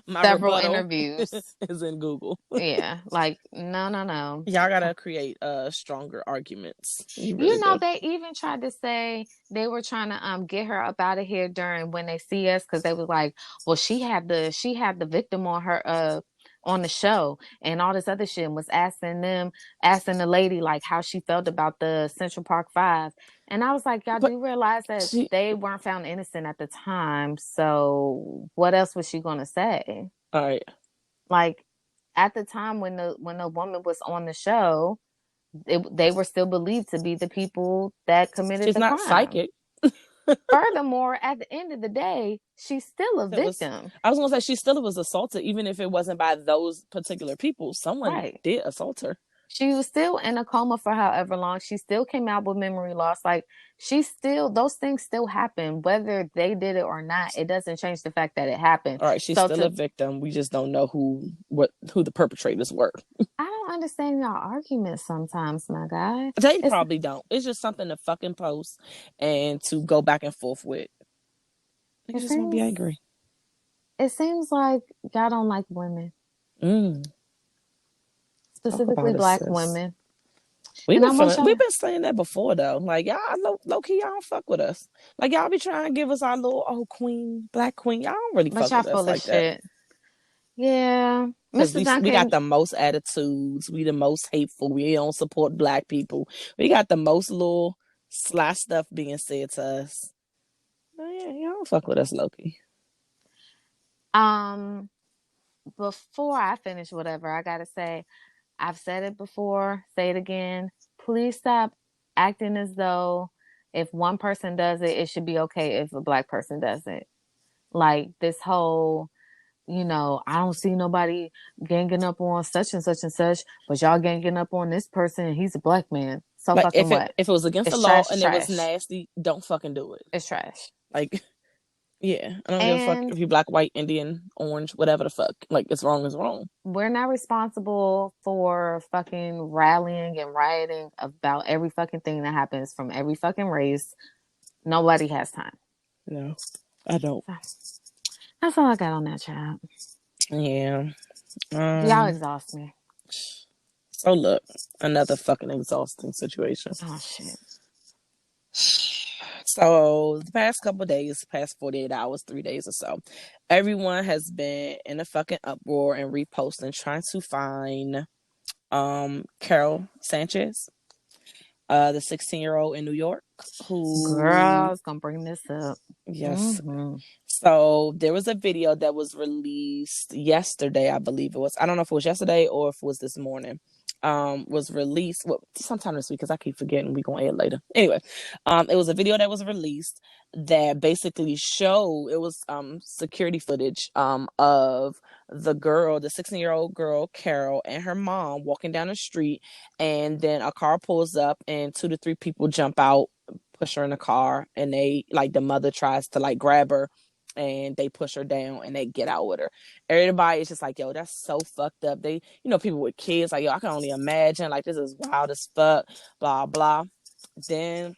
several interviews. Is in Google. Yeah, like no. Y'all gotta create stronger arguments. You know, they even tried to say they were trying to get her up out of here during When They See Us, because they was like, well, she had the victim on her on the show and all this other shit, and was asking the lady like how she felt about the Central Park Five. And I was like, y'all But do realize that they weren't found innocent at the time. So what else was she gonna say? All right. Like at the time when the woman was on the show, they were still believed to be the people that committed She's the not crime. psychic. Furthermore, at the end of the day, she's still a victim. I was gonna say she still was assaulted, even if it wasn't by those particular people. Someone did assault her. She was still in a coma for however long. She still came out with memory loss. Like those things still happen, whether they did it or not. It doesn't change the fact that it happened. All right, she's still a victim. We just don't know who the perpetrators were. I don't understand y'all arguments sometimes, my guy. They probably don't. It's just something to fucking post and to go back and forth with. They just won't be angry. It seems like y'all don't like women. Specifically black women. We've been saying that before though. Like y'all low key, y'all don't fuck with us. Like y'all be trying to give us our little queen, black queen. Y'all don't really fuck with us like that. Yeah. Because we got the most attitudes. We the most hateful. We don't support black people. We got the most little sly stuff being said to us. Oh yeah, y'all don't fuck with us, Loki. Before I finish whatever, I gotta say, I've said it before, say it again. Please stop acting as though if one person does it, it should be okay if a black person does it. Like this whole, I don't see nobody ganging up on such and such and such, but y'all ganging up on this person and he's a black man. So like fucking what? If it was against the law and it was nasty, don't fucking do it. It's trash. Like, yeah, I don't give a fuck if you black, white, Indian, orange, whatever the fuck. Like, it's wrong is wrong. We're not responsible for fucking rallying and rioting about every fucking thing that happens from every fucking race. Nobody has time. No, I don't. That's all I got on that, child. Yeah. Y'all exhaust me. So look, another fucking exhausting situation. Oh, shit. So the past couple days, past 48 hours, 3 days or so, everyone has been in a fucking uproar and reposting trying to find Carol Sanchez, the 16-year-old in New York who... Girl, I was gonna bring this up. Yes. Mm-hmm. So there was a video that was released yesterday, I believe it was. I don't know if it was yesterday or if it was this morning. Was released sometime this week because I keep forgetting we're gonna add later. Anyway, it was a video that was released that basically showed it was security footage of the girl, the 16-year-old girl, Carol, and her mom walking down the street, and then a car pulls up and 2 to 3 people jump out, push her in the car, and they the mother tries to grab her. And they push her down and they get out with her. Everybody is just like, yo, that's so fucked up. They, people with kids, like, yo, I can only imagine. Like, this is wild as fuck, blah, blah. Then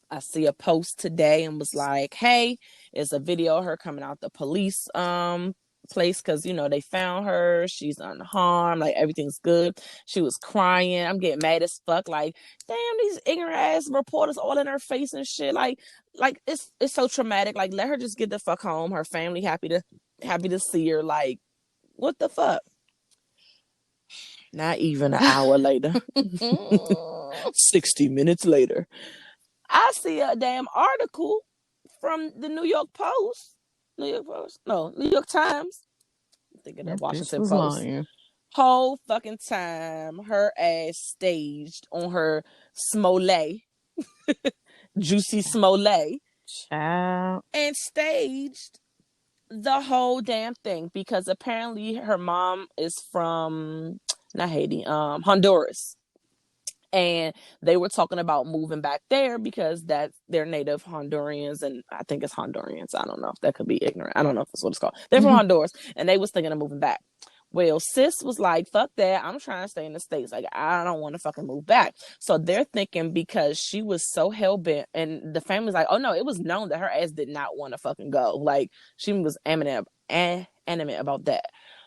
I see a post today and was like, hey, it's a video of her coming out the police place because, they found her. She's unharmed. Like, everything's good. She was crying. I'm getting mad as fuck. Like, damn, these ignorant ass reporters all in her face and shit. Like it's so traumatic. Like, let her just get the fuck home. Her family happy to see her. Like, what the fuck? Not even an hour later. 60 minutes later. I see a damn article from the New York Times. I'm thinking of Washington Post. Lying. Whole fucking time, her ass staged on her Smollett. Juicy Smollett. Child. And staged the whole damn thing because apparently her mom is from not Haiti, Honduras. And they were talking about moving back there because they're native Hondurans, and I think it's Hondurans. I don't know if that could be ignorant. I don't know if that's what it's called. They're from Honduras, and they was thinking of moving back. Well, sis was like, fuck that. I'm trying to stay in the States. Like, I don't want to fucking move back. So they're thinking because she was so hell-bent, and the family's like, oh, no, it was known that her ass did not want to fucking go. Like, she was animate about that.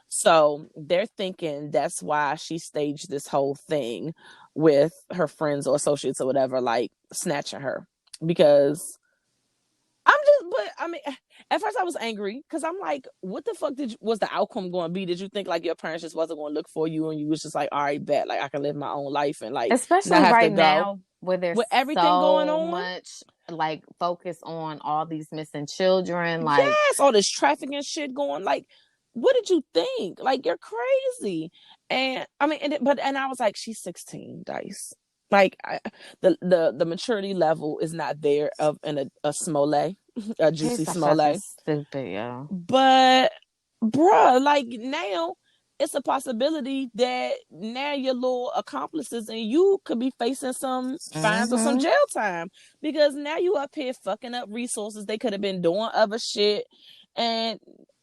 So they're thinking that's why she staged this whole thing with her friends or associates or whatever, like snatching her. Because At first I was angry because I'm like, what the fuck was the outcome going to be? Did you think like your parents just wasn't going to look for you and you was just like, all right, bet, like I can live my own life and like not Especially have to right go now where there's with everything going so on? much like focus on all these missing children. Like, Yes, all this trafficking shit going. Like, what did you think? Like, you're crazy. And I mean, and I was like, she's 16, Dice. Like, the maturity level is not there of in a Smollett, a juicy kids are fucking Smollett. stupid, yo. But, bruh, like now it's a possibility that now your little accomplices and you could be facing some fines or some jail time because now you up here fucking up resources they could have been doing other shit, and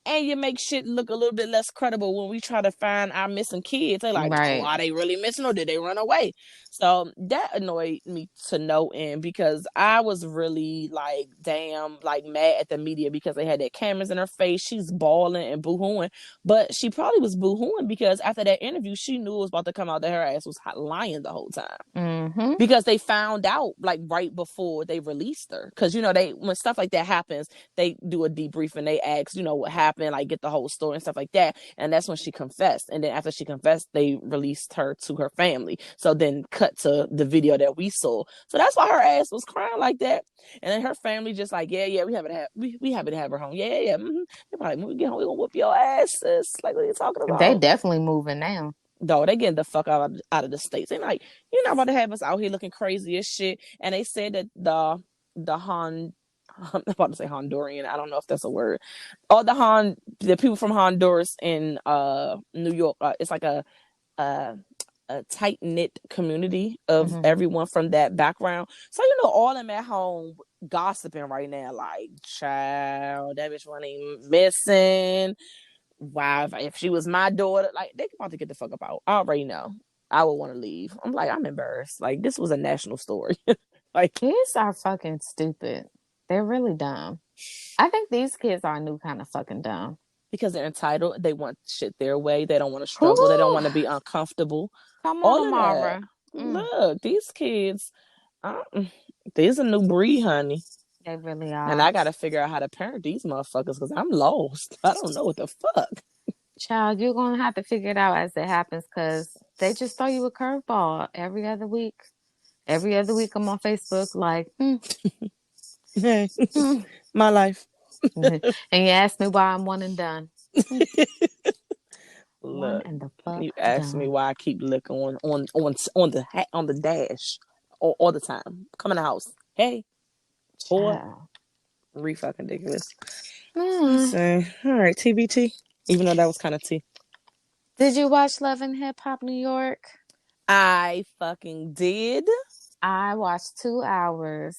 you make shit look a little bit less credible when we try to find our missing kids. They're like, oh, are they really missing or did they run away? So that annoyed me to no end because I was really like, damn, like mad at the media because they had their cameras in her face. She's bawling and boo-hooing, but she probably was boo-hooing because after that interview, she knew it was about to come out that her ass was lying the whole time. Because they found out like right before they released her. Because you know when stuff like that happens, they do a debrief and they ask, you know, what happened, like get the whole story and stuff like that. And that's when she confessed. And then after she confessed, they released her to her family. So then cut to the video that we saw. So that's why her ass was crying like that. And then her family just like, yeah, we happy to have her home. Yeah. They're probably when we get home, we gonna whoop your ass, sis. Like what are you talking about? They definitely moving now. No, they getting the fuck out of the States. They're like, you're not about to have us out here looking crazy as shit. And they said that I'm about to say Honduran. I don't know if that's a word. All the people from Honduras in New York. It's like a tight knit community of everyone from that background. So you know, all them at home gossiping right now. Like, child, that bitch wasn't missing. Wow, if she was my daughter, like they about to get the fuck up out. I already know. I would want to leave. I'm like, I'm embarrassed. Like this was a national story. Like kids are fucking stupid. They're really dumb. I think these kids are a new kind of fucking dumb. Because they're entitled. They want shit their way. They don't want to struggle. They don't want to be uncomfortable. Come All on, of Mara. that. Look, these kids, these a new breed, honey. They really are. And I got to figure out how to parent these motherfuckers because I'm lost. I don't know what the fuck. Child, you're going to have to figure it out as it happens because they just throw you a curveball every other week. Every other week I'm on Facebook like, my life. And you ask me why I'm one and done. Look, you ask me why I keep looking on the dash all the time. Come in the house. Hey, boy, fucking ridiculous. So, all right, TBT. Even though that was kind of T. Did you watch Love and Hip Hop New York? I fucking did. I watched 2 hours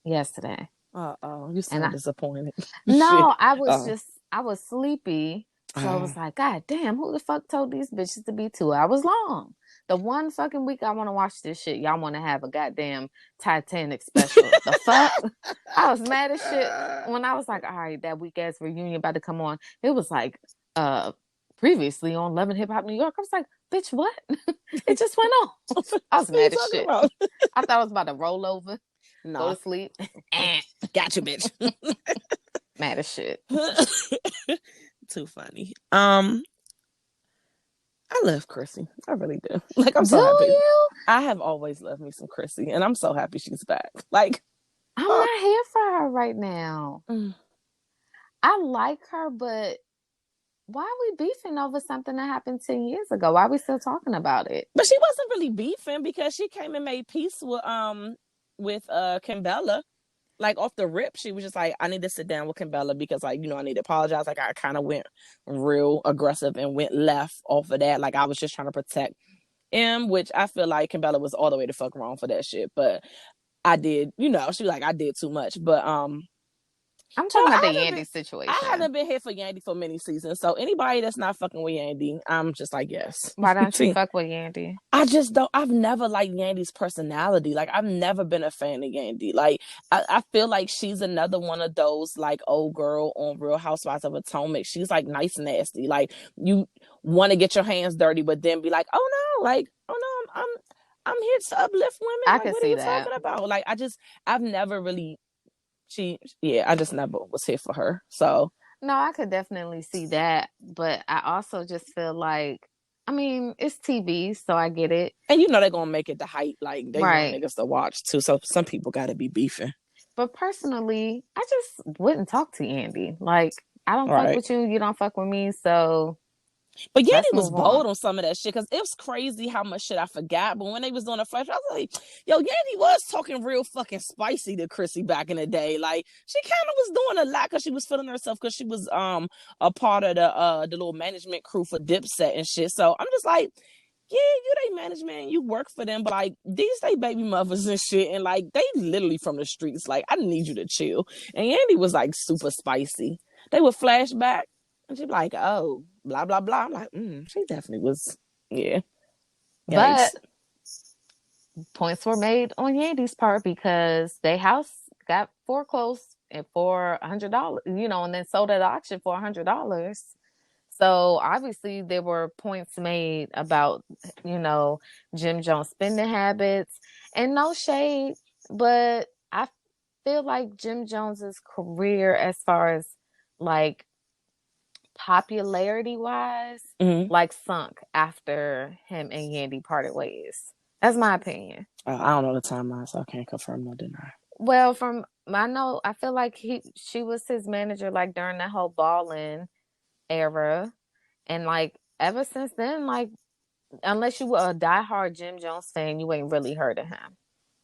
yesterday. You sound disappointed. No, I was sleepy. So I was like, God damn, who the fuck told these bitches to be 2 hours long? The one fucking week I want to watch this shit, y'all want to have a goddamn Titanic special. The fuck? I was mad as shit when I was like, all right, that weak ass reunion about to come on. It was like, previously on Love and Hip Hop New York. I was like, bitch, what? It just went on. I was mad as shit. I thought I was about to roll over, go to sleep. Got you, bitch. Mad as shit. Too funny. I love Chrissy. I really do. Like, I'm so happy. You? I have always loved me some Chrissy, and I'm so happy she's back. Like, I'm not here for her right now. I like her, but why are we beefing over something that happened 10 years ago? Why are we still talking about it? But she wasn't really beefing because she came and made peace with Kimbella. Like, off the rip, she was just like, I need to sit down with Kimbella because, like, you know, I need to apologize. Like, I kind of went real aggressive and went left off of that. Like, I was just trying to protect him, which I feel like Kimbella was all the way the fuck wrong for that shit. But I did, you know, she was like, I did too much. But, I'm talking about the Yandy situation. I haven't been here for Yandy for many seasons. So anybody that's not fucking with Yandy, I'm just like, yes. Why don't you fuck with Yandy? I just don't. I've never liked Yandy's personality. Like, I've never been a fan of Yandy. Like, I feel like she's another one of those, like, old girl on Real Housewives of Potomac. She's, like, nice and nasty. Like, you want to get your hands dirty, but then be like, oh, no. Like, oh, no, I'm here to uplift women. I like, can what see are you that. talking about? Like, I've never really I just never was here for her. So no, I could definitely see that, but I also just feel like, I mean, it's TV, so I get it. And they're gonna make it the hype, like they want niggas to watch too. So some people gotta be beefing. But personally, I just wouldn't talk to Andy. Like, I don't fuck with you, you don't fuck with me, so. But Yandy was bold on some of that shit because it was crazy how much shit I forgot. But when they was doing the flash, I was like, yo, Yandy was talking real fucking spicy to Chrissy back in the day. Like, she kind of was doing a lot because she was feeling herself because she was a part of the little management crew for Dipset and shit. So I'm just like, yeah, you they management, you work for them, but like these they baby mothers and shit, and like they literally from the streets. Like, I need you to chill. And Yandy was like super spicy. They would flash back. And she'd be like, oh, blah, blah, blah. I'm like, she definitely was, yeah. But points were made on Yandy's part because their house got foreclosed for $100, and then sold at auction for $100. So obviously there were points made about, Jim Jones' spending habits, and no shade, but I feel like Jim Jones's career, as far as like popularity wise, like sunk after him and Yandy parted ways. That's my opinion. I don't know the timeline, so I can't confirm nor deny. Well, I feel like she was his manager like during that whole Ballin era, and like ever since then, like unless you were a diehard Jim Jones fan, you ain't really heard of him.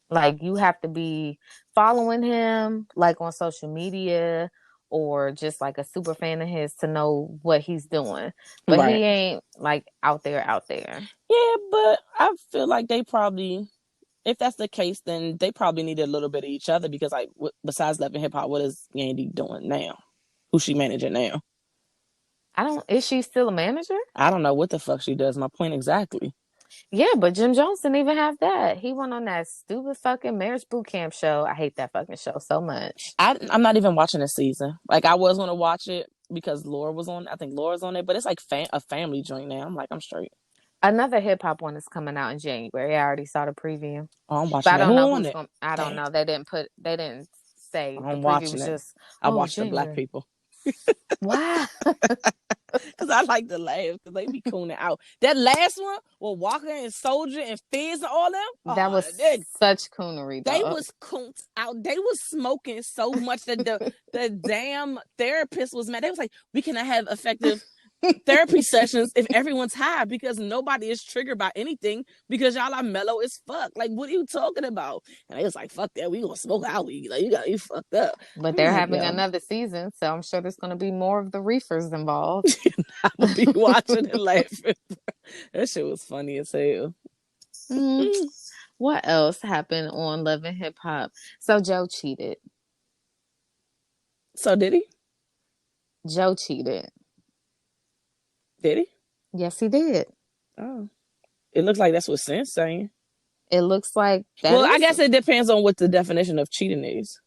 Like you have to be following him like on social media or just like a super fan of his to know what he's doing. But he ain't like out there. Yeah, but I feel like they probably, if that's the case, then they probably need a little bit of each other because like besides Love and Hip Hop, what is Yandy doing now? Who's she managing now? Is she still a manager? I don't know what the fuck she does. My point exactly. Yeah, but Jim Jones didn't even have that. He went on that stupid fucking Marriage Boot Camp show. I hate that fucking show so much. I'm not even watching this season. Like I was going to watch it because Laura was on. I think Laura's on it, but it's like a family joint now. I'm like, I'm straight. Another hip hop one is coming out in January. I already saw the preview. Oh, I'm watching. But I don't know who's going. I don't know. They didn't say. I'm watching it. I watch the black people. Why? Because I like to laugh because they be cooning out. That last one with Walker and Soldier and Fizz and all them. That was such coonery. They was cooned out. They was smoking so much that the damn therapist was mad. They was like, we cannot have effective therapy sessions if everyone's high because nobody is triggered by anything because y'all are mellow as fuck. Like, what are you talking about? And they was like, fuck that, we gonna smoke our weed. Like, you fucked up. But they're having another season, so I'm sure there's gonna be more of the reefers involved. I'll be watching and laughing. That shit was funny as hell. What else happened on Love and Hip Hop? So Joe cheated. So did he? Joe cheated. Did he? Yes, he did. Oh. It looks like that's what Sin's saying. It looks like that. Well, I guess it depends on what the definition of cheating is.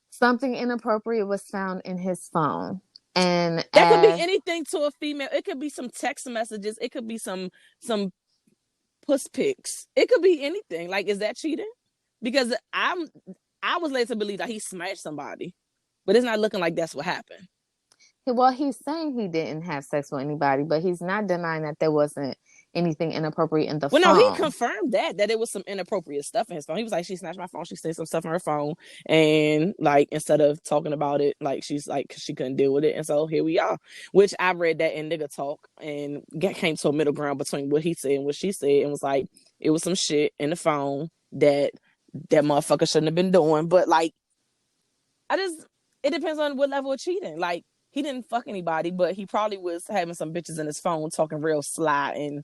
Something inappropriate was found in his phone. And that could be anything to a female. It could be some text messages. It could be some puss pics. It could be anything. Like, is that cheating? Because I was led to believe that he smashed somebody. But it's not looking like that's what happened. Well, he's saying he didn't have sex with anybody, but he's not denying that there wasn't anything inappropriate in the phone. Well, no, he confirmed that it was some inappropriate stuff in his phone. He was like, she snatched my phone. She said some stuff on her phone. And like, instead of talking about it, like, she's like, cause she couldn't deal with it. And so here we are, which I read that in Nigga Talk and came to a middle ground between what he said and what she said. And was like, it was some shit in the phone that motherfucker shouldn't have been doing. But like, it depends on what level of cheating. Like, he didn't fuck anybody, but he probably was having some bitches in his phone talking real sly and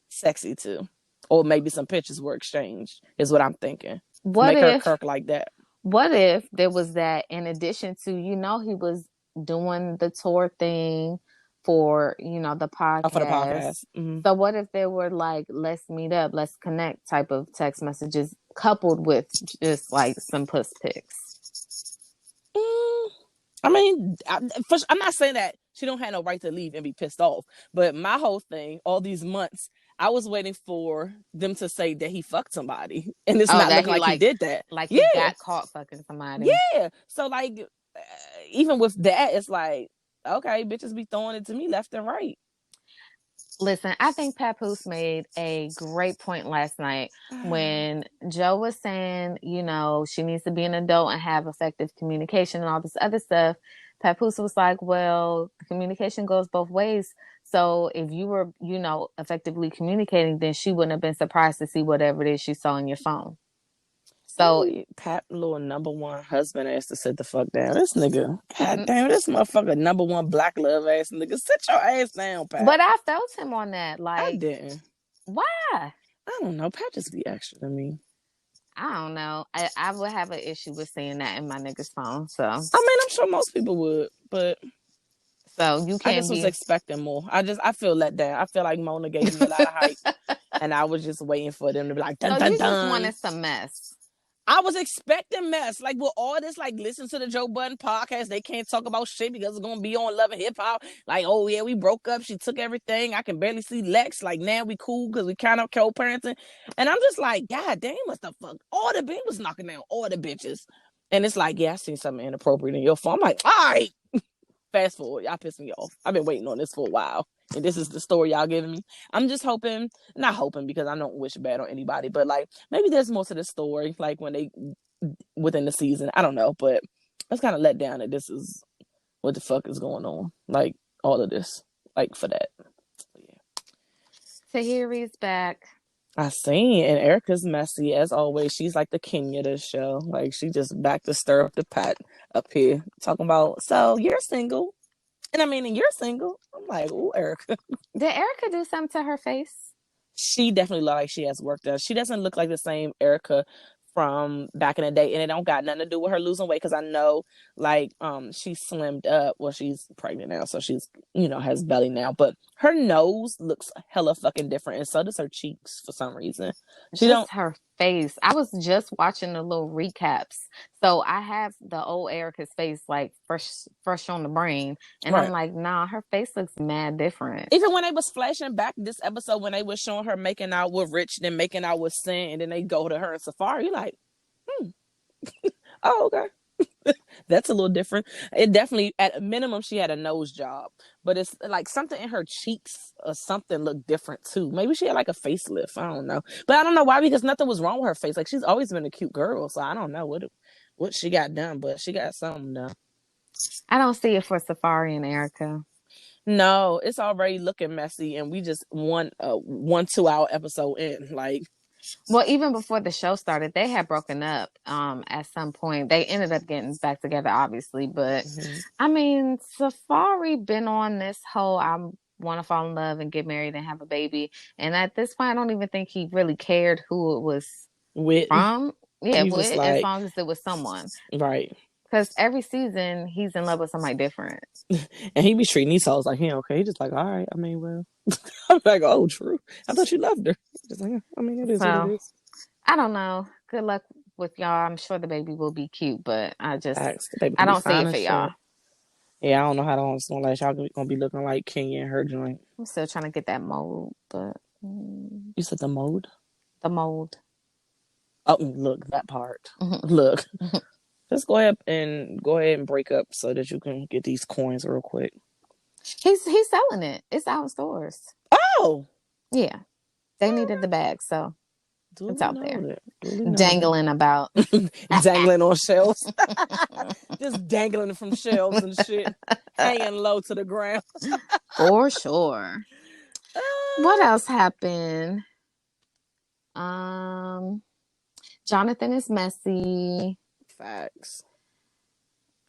sexy too. Or maybe some pictures were exchanged, is what I'm thinking. What Make if her kirk like that? What if there was that in addition to, he was doing the tour thing for, the podcast. Oh, for the podcast. Mm-hmm. So what if there were like, let's meet up, let's connect type of text messages coupled with just like some puss pics? I mean, I'm not saying that she don't have no right to leave and be pissed off. But my whole thing, all these months, I was waiting for them to say that he fucked somebody, and it's not looking like he did that. Like yeah, he got caught fucking somebody. Yeah. So like, even with that, it's like, okay, bitches be throwing it to me left and right. Listen, I think Papoose made a great point last night when Joe was saying, you know, she needs to be an adult and have effective communication and all this other stuff. Papoose was like, well, communication goes both ways. So if you were, you know, effectively communicating, then she wouldn't have been surprised to see whatever it is she saw on your phone. So Pat, little number one husband ass to sit the fuck down. This nigga, god damn, this motherfucker number one black love ass nigga. Sit your ass down, Pat. But I felt him on that. Like, I didn't. Why? I don't know. Pat just be extra to me. I don't know. I would have an issue with seeing that in my nigga's phone. So I mean, I'm sure most people would, but so you can't. I just was expecting more. I feel let down. I feel like Mona gave me a lot of hype, and I was just waiting for them to be like, dun, so dun, you dun. just wanted some mess. I was expecting mess. Like, with all this, like, listen to the Joe Budden podcast. They can't talk about shit because it's going to be on Love and Hip Hop. Like, oh, yeah, we broke up. She took everything. I can barely see Lex. Like, now we cool because we kind of co-parenting. And I'm just like, God damn, what the fuck? All the bitches was knocking down all the bitches. And it's like, yeah, I seen something inappropriate in your phone. I'm like, all right. Fast forward. Y'all pissed me off. I've been waiting on this for a while. And this is the story y'all giving me. I'm just hoping, not hoping because I don't wish bad on anybody, but like maybe there's more to the story, like when they within the season. I don't know, but I was kind of let down that this is what the fuck is going on. Like all of this, like for that. Yeah. Tahiri's back. I seen, and Erica's messy as always. She's like the king of this show. Like she just back to stir up the pot up here, talking about, so you're single. And I mean, and you're single. I'm like, ooh, Erica. Did Erica do something to her face? She definitely look like she has work done. She doesn't look like the same Erica from back in the day, and it don't got nothing to do with her losing weight, because I know like she slimmed up. Well, she's pregnant now, so she's, you know, has belly now, but her nose looks hella fucking different, and so does her cheeks for some reason. Her face. I was just watching the little recaps, so I have the old Erica's face like fresh on the brain, and right. I'm like, nah, her face looks mad different. Even when they was flashing back this episode, when they was showing her making out with Rich, then making out with Sin, and then they go to her in Safari, you're like, oh, okay. That's a little different. It definitely, at a minimum, she had a nose job, but it's like something in her cheeks or something looked different too. Maybe she had like a facelift. I don't know, but I don't know why, because nothing was wrong with her face. Like she's always been a cute girl, so I don't know what she got done, but she got something done. I don't see it for Safari and Erica. No, it's already looking messy, and we just 2 hour episode in, like. Well, even before the show started, they had broken up at some point. They ended up getting back together, obviously. But, I mean, Safari been on this whole I want to fall in love and get married and have a baby. And at this point, I don't even think he really cared who it was with. From. Yeah, with, like, as long as it was someone. Right. Because every season, he's in love with somebody different. And he be treating these hoes like, okay. He just like, all right, I mean, well. I'm like, oh, true. I thought you loved her. Just like, yeah, I mean, it is what it is. I don't know. Good luck with y'all. I'm sure the baby will be cute, but I don't see it for y'all. Yeah, I don't know how long it's going to last. Y'all going to be looking like Kenya and her joint. I'm still trying to get that mold, but... You said the mold? The mold. Oh, look, that part. Look. Just go ahead and break up so that you can get these coins real quick. He's selling it. It's out in stores. Oh, yeah. They needed the bag, so it's out there. Dangling about. Dangling on shelves. Just dangling from shelves and shit. Hanging low to the ground. For sure. What else happened? Jonathan is messy. Facts.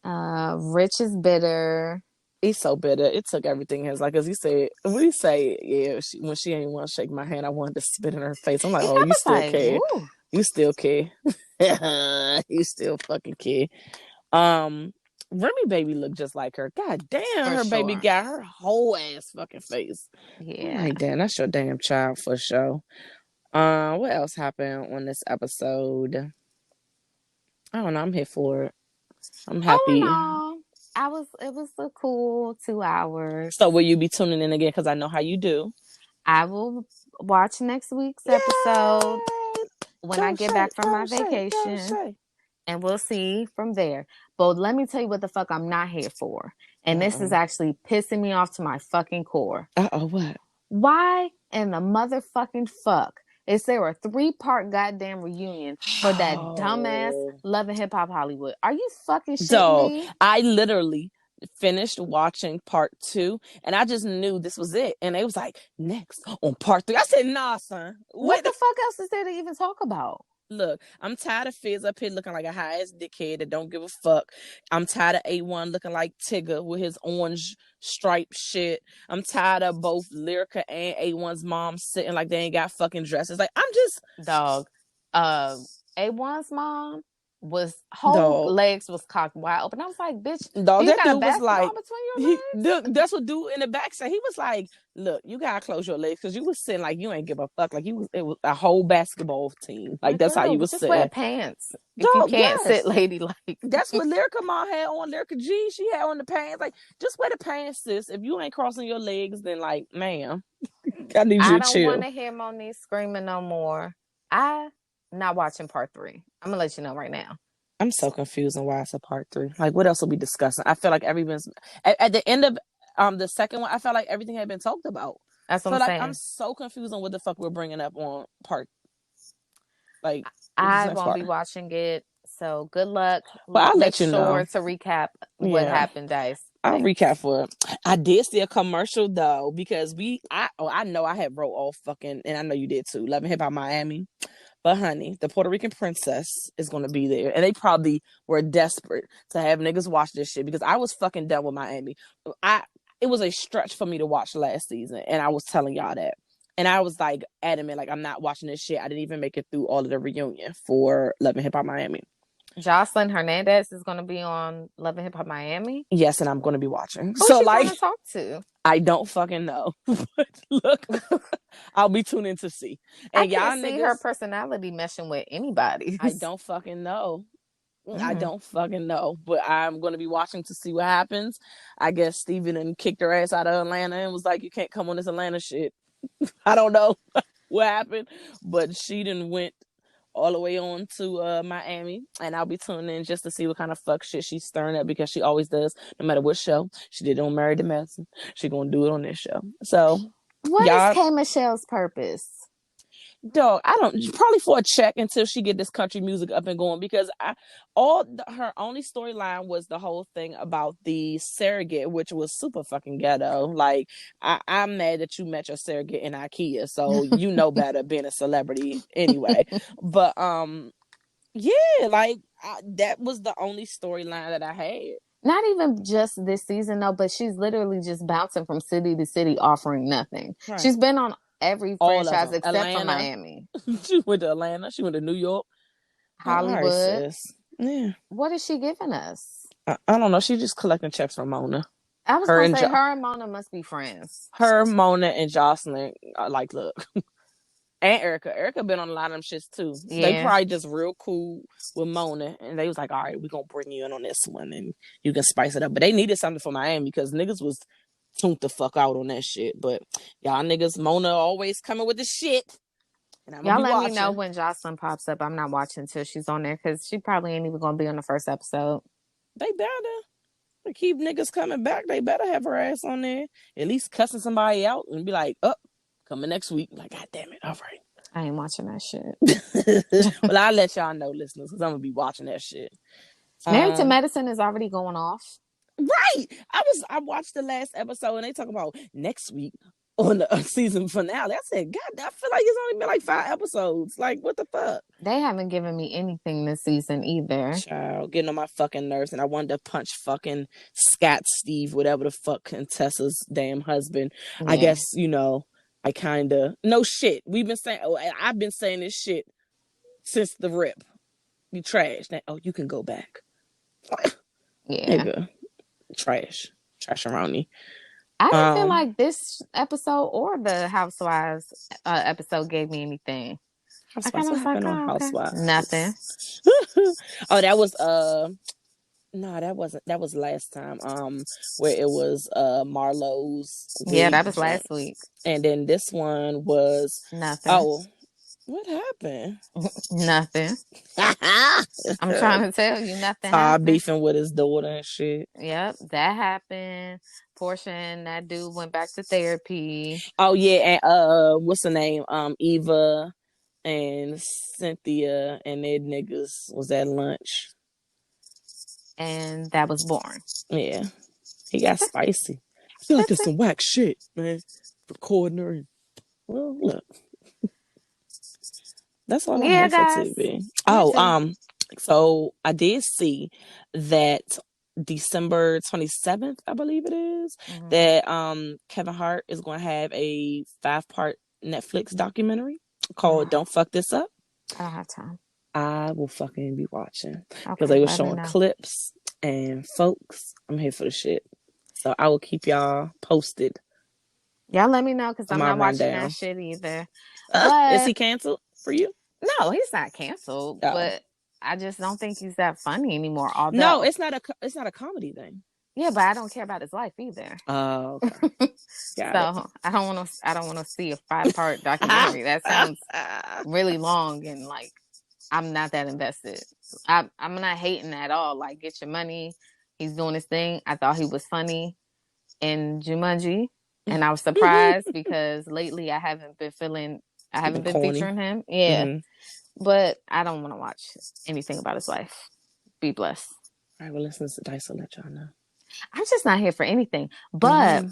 Rich is bitter. He's so bitter. It took everything. His like, as he said, when he say, yeah, when she ain't want to shake my hand, I wanted to spit in her face. I'm like, oh, you still care? Ooh. You still care? You still fucking care? Remy baby looked just like her. God damn, her baby got her whole ass fucking face. Yeah. I'm like, damn, that's your damn child for sure. What else happened on this episode? I don't know. I'm here for it. I'm happy. It was a cool 2 hours. So will you be tuning in again? Because I know how you do. I will watch next week's Yay! episode when I Go get Shay, back from go my Shay, go vacation. Shay. And we'll see from there. But let me tell you what the fuck I'm not here for. And this is actually pissing me off to my fucking core. What? Why in the motherfucking fuck is there a 3-part goddamn reunion for that dumbass Love and Hip Hop Hollywood? Are you fucking shitting me? I literally finished watching part 2 and I just knew this was it. And it was like, next on part 3. I said, nah, son. What the fuck else is there to even talk about? Look, I'm tired of Fizz up here looking like a high-ass dickhead that don't give a fuck. I'm tired of A1 looking like Tigger with his orange striped shit. I'm tired of both Lyrica and A1's mom sitting like they ain't got fucking dresses. Like, I'm just... Dog. A1's mom was whole legs was cocked wide open. I was like, bitch, dog, you that got dude a basketball was like, between your legs? That's what dude in the back said. He was like, look, you gotta close your legs because you was sitting like you ain't give a fuck. Like it was a whole basketball team. Like that's how you was just sitting. Wear pants if you can't sit ladylike. That's what Lyrica mom had on. Lyrica G, she had on the pants. Like, just wear the pants, sis. If you ain't crossing your legs, then like, ma'am, I need you to chill. I don't want to hear Monique screaming no more. I'm not watching part 3. I'm gonna let you know right now. I'm so confused on why it's a part 3. Like, what else will be discussing? I feel like everyone's at the end of the second one. I felt like everything had been talked about. That's what I'm saying. I'm so confused on what the fuck we're bringing up on part. Like, I won't be watching it. So good luck. But I'll let you know to recap what happened, Dice. I'll recap for it. I did see a commercial though because I know I had wrote all fucking, and I know you did too. Love and Hip Hop Miami. But honey, the Puerto Rican princess is going to be there. And they probably were desperate to have niggas watch this shit because I was fucking done with Miami. It was a stretch for me to watch last season. And I was telling y'all that. And I was like adamant, like I'm not watching this shit. I didn't even make it through all of the reunion for Love and Hip Hop Miami. Jocelyn Hernandez is going to be on Love and Hip Hop Miami? Yes, and I'm going to be watching. Who's she going to talk to? I don't fucking know. But look, I'll be tuning to see. And I can't see her personality meshing with anybody. I don't fucking know. I don't fucking know. But I'm going to be watching to see what happens. I guess Steven and kicked her ass out of Atlanta and was like, you can't come on this Atlanta shit. I don't know what happened. But she done went all the way on to Miami, and I'll be tuning in just to see what kind of fuck shit she's stirring up because she always does, no matter what show. She did it on Married to Medicine. She gonna do it on this show. So what is K Michelle's purpose? Dog, I don't, probably for a check until she get this country music up and going because her only storyline was the whole thing about the surrogate, which was super fucking ghetto. Like I'm mad that you met your surrogate in IKEA, so you know better being a celebrity anyway. But yeah, like that was the only storyline that I had. Not even just this season though, but she's literally just bouncing from city to city offering nothing. Right. She's been on every franchise except for Miami. She went to Atlanta. She went to New York. Hollywood. Right, yeah. What is she giving us? I don't know. She's just collecting checks from Mona. I was going to say her and Mona must be friends. Her, Mona, and Jocelyn are like, look. And Erica. Erica been on a lot of them shits too. So yeah. They probably just real cool with Mona. And they was like, all right, we're going to bring you in on this one. And you can spice it up. But they needed something for Miami because niggas was tuned the fuck out on that shit. But y'all niggas, Mona always coming with the shit. And y'all let me know when Jocelyn pops up. I'm not watching until she's on there because she probably ain't even gonna be on the first episode. They better keep niggas coming back. They better have her ass on there. At least cussing somebody out and be like, coming next week. Like, God damn it. All right. I ain't watching that shit. Well, I'll let y'all know, listeners, because I'm gonna be watching that shit. Married to Medicine is already going off. Right. I watched the last episode and they talk about next week on the season finale. I said, God, I feel like it's only been like 5 episodes. Like, what the fuck? They haven't given me anything this season either. Child, getting on my fucking nerves, and I wanted to punch fucking Scott Steve, whatever the fuck, Contessa's damn husband. Yeah. I guess, I kind of no shit. I've been saying this shit since the rip. You trash. You can go back. Yeah. Nigga. Trash around me. I don't feel like this episode or the Housewives episode gave me anything. Housewives. What happened on Housewives? Nothing. That was No, that wasn't. That was last time. Where it was Marlowe's Yeah, wig that was joint, last week. and then this one was Nothing. oh, what happened? Nothing. I'm trying to tell you, nothing Todd happened. beefing with his daughter and shit. Yep, that happened. Portia and that dude went back to therapy. Oh yeah, and what's the name? Eva and Cynthia and their niggas was at lunch. And that was boring. Yeah, he got spicy. I feel like there's some whack shit, man. Recording her. Well, look, that's all I'm Yeah, here for guys. TV. Me too. So I did see that December 27th, I believe it is, that Kevin Hart is going to have a 5-part Netflix documentary called "Don't Fuck This Up." I don't have time. I will fucking be watching because Okay, they were let me showing know. clips, and folks, I'm here for the shit. So I will keep y'all posted. Y'all let me know because I'm My not watching rundown. that shit either. Is he canceled for you? No, he's not canceled, Oh. but I just don't think he's that funny anymore. Although No, it's not a comedy thing. Yeah, but I don't care about his life either. Oh, okay. So I don't want to see a 5-part documentary. That sounds really long, and like I'm not that invested. I'm not hating at all. Like, get your money. He's doing his thing. I thought he was funny in Jumanji, and I was surprised because lately I haven't been featuring him. Yeah, but I don't want to watch anything about his life. Be blessed. All right, well, listen to Dice. I'll let y'all know. I'm just not here for anything, but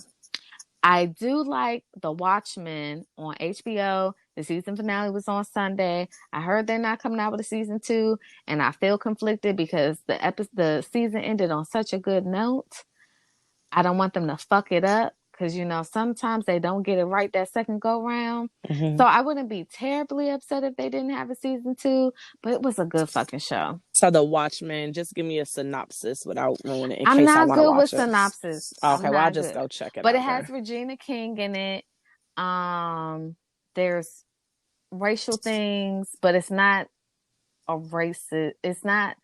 I do like The Watchmen on HBO. The season finale was on Sunday. I heard they're not coming out with a season 2, and I feel conflicted because the season ended on such a good note. I don't want them to fuck it up because, sometimes they don't get it right that second go round. So I wouldn't be terribly upset if they didn't have a season 2, but it was a good fucking show. So The Watchmen, just give me a synopsis without ruining it in I'm case I not want to good watch with it. synopsis. Okay, well, I'll just go check it out. But it has Regina King in it. There's racial things, but it's not a racist. It's not.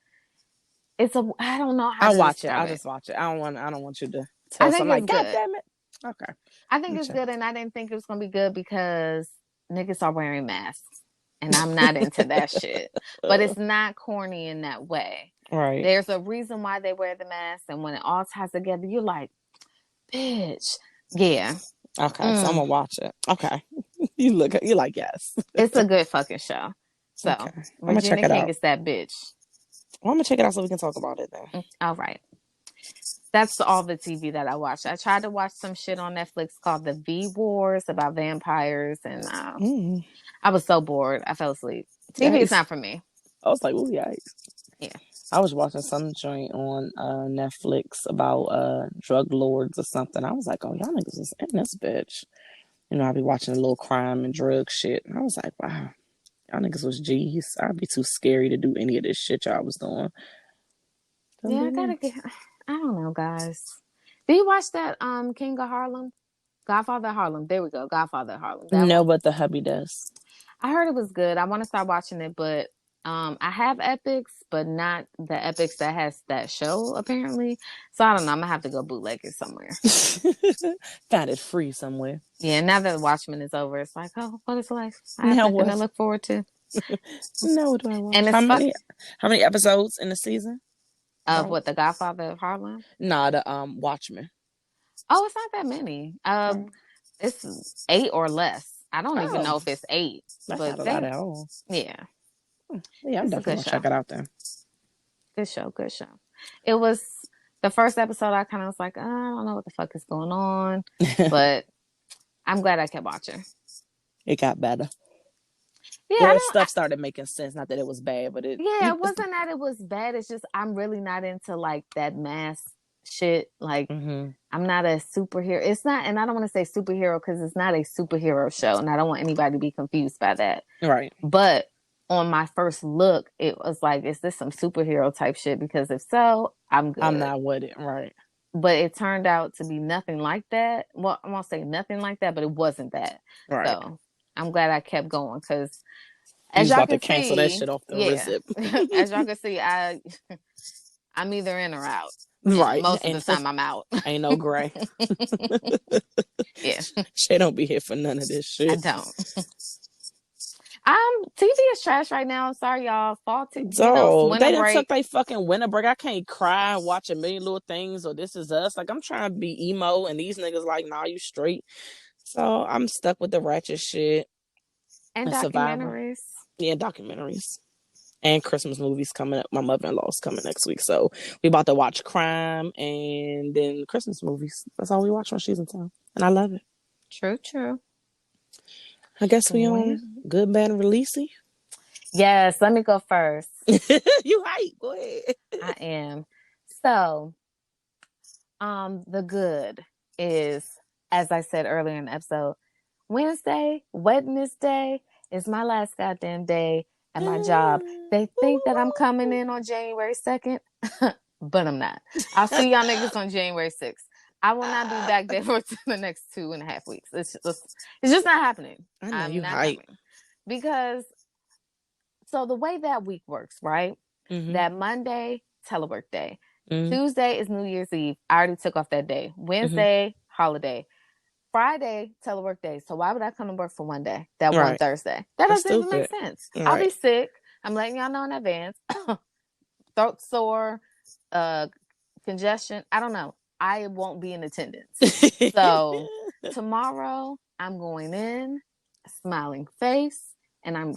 I don't know how I'll to watch it. describe I'll just watch it. I don't want you to I tell think somebody, it's God good. damn it. Okay. I think it's good, and I didn't think it was gonna be good because niggas are wearing masks, and I'm not into that shit. But it's not corny in that way. Right. There's a reason why they wear the mask, and when it all ties together, you're like, bitch. Yeah. Okay, so I'm gonna watch it. Okay. You like, yes. It's a good fucking show. So okay. I'm gonna check it King out. is that bitch. Well, I'm gonna check it out so we can talk about it then. All right. That's all the TV that I watched. I tried to watch some shit on Netflix called The V Wars about vampires, and I was so bored. I fell asleep. TV is not for me. I was like, oh, yikes. Yeah. I was watching some joint on Netflix about drug lords or something. I was like, oh, y'all niggas is in this bitch. I'd be watching a little crime and drug shit. And I was like, wow, y'all niggas was G's. I'd be too scary to do any of this shit y'all was doing. Yeah, I don't know, guys. Did you watch that King of Harlem? Godfather of Harlem. There we go. Godfather of Harlem. But the hubby does. I heard it was good. I want to start watching it, but I have Epics, but not the Epics that has that show, apparently. So I don't know. I'm going to have to go bootleg it somewhere. Found it free somewhere. Yeah, now that Watchmen is over, it's like, oh, what is life? I have nothing to look forward to. Now what do I watch? And how many episodes in the season? Of what, The Godfather of Harlem? Nah, the Watchmen. Oh, it's not that many. It's 8 or less. I don't even know if it's 8. That's not a lot at all. Yeah. Yeah, I'm definitely gonna check it out then. Good show. It was the first episode. I kind of was like, I don't know what the fuck is going on, but I'm glad I kept watching. It got better. Yeah, stuff started making sense. Not that it was bad, but it wasn't that it was bad. It's just I'm really not into like that mass shit. Like I'm not a superhero. It's not, and I don't want to say superhero because it's not a superhero show, and I don't want anybody to be confused by that. Right. But on my first look, it was like, is this some superhero type shit? Because if so, I'm good. I'm not with it. Right. But it turned out to be nothing like that. Well, I won't say nothing like that, but it wasn't that. Right. So I'm glad I kept going because as y'all can cancel that shit off the receipt. As y'all can see, I I'm either in or out. Right. Most of the time I'm out. Ain't no gray. Yeah. Shay don't be here for none of this shit. I don't. TV is trash right now. Sorry, y'all. Fall to they done break. took their fucking winter break. I can't cry and watch A Million Little Things or This Is Us. Like, I'm trying to be emo, and these niggas like, nah, you straight. So I'm stuck with the ratchet shit and documentaries. Yeah, documentaries and Christmas movies coming up. My mother-in-law's coming next week, so we about to watch crime and then Christmas movies. That's all we watch when she's in town, and I love it. True. I guess we on good, bad, and releasey. Yes, let me go first. You hype. Go ahead. I am. So, the good is, as I said earlier in the episode, Wednesday is my last goddamn day at my job. They think that I'm coming in on January 2nd, but I'm not. I'll see y'all niggas on January 6th. I will not be back there for the next 2.5 weeks. It's just not happening. I know I'm you not hype. coming. Because, so the way that week works, right? Mm-hmm. That Monday, telework day. Mm-hmm. Tuesday is New Year's Eve. I already took off that day. Wednesday, holiday. Friday, telework day. So why would I come to work for one day? That one Thursday. That doesn't even make sense. Right. I'll be sick. I'm letting y'all know in advance. Throat sore, congestion. I don't know. I won't be in attendance. So tomorrow I'm going in, smiling face, and I'm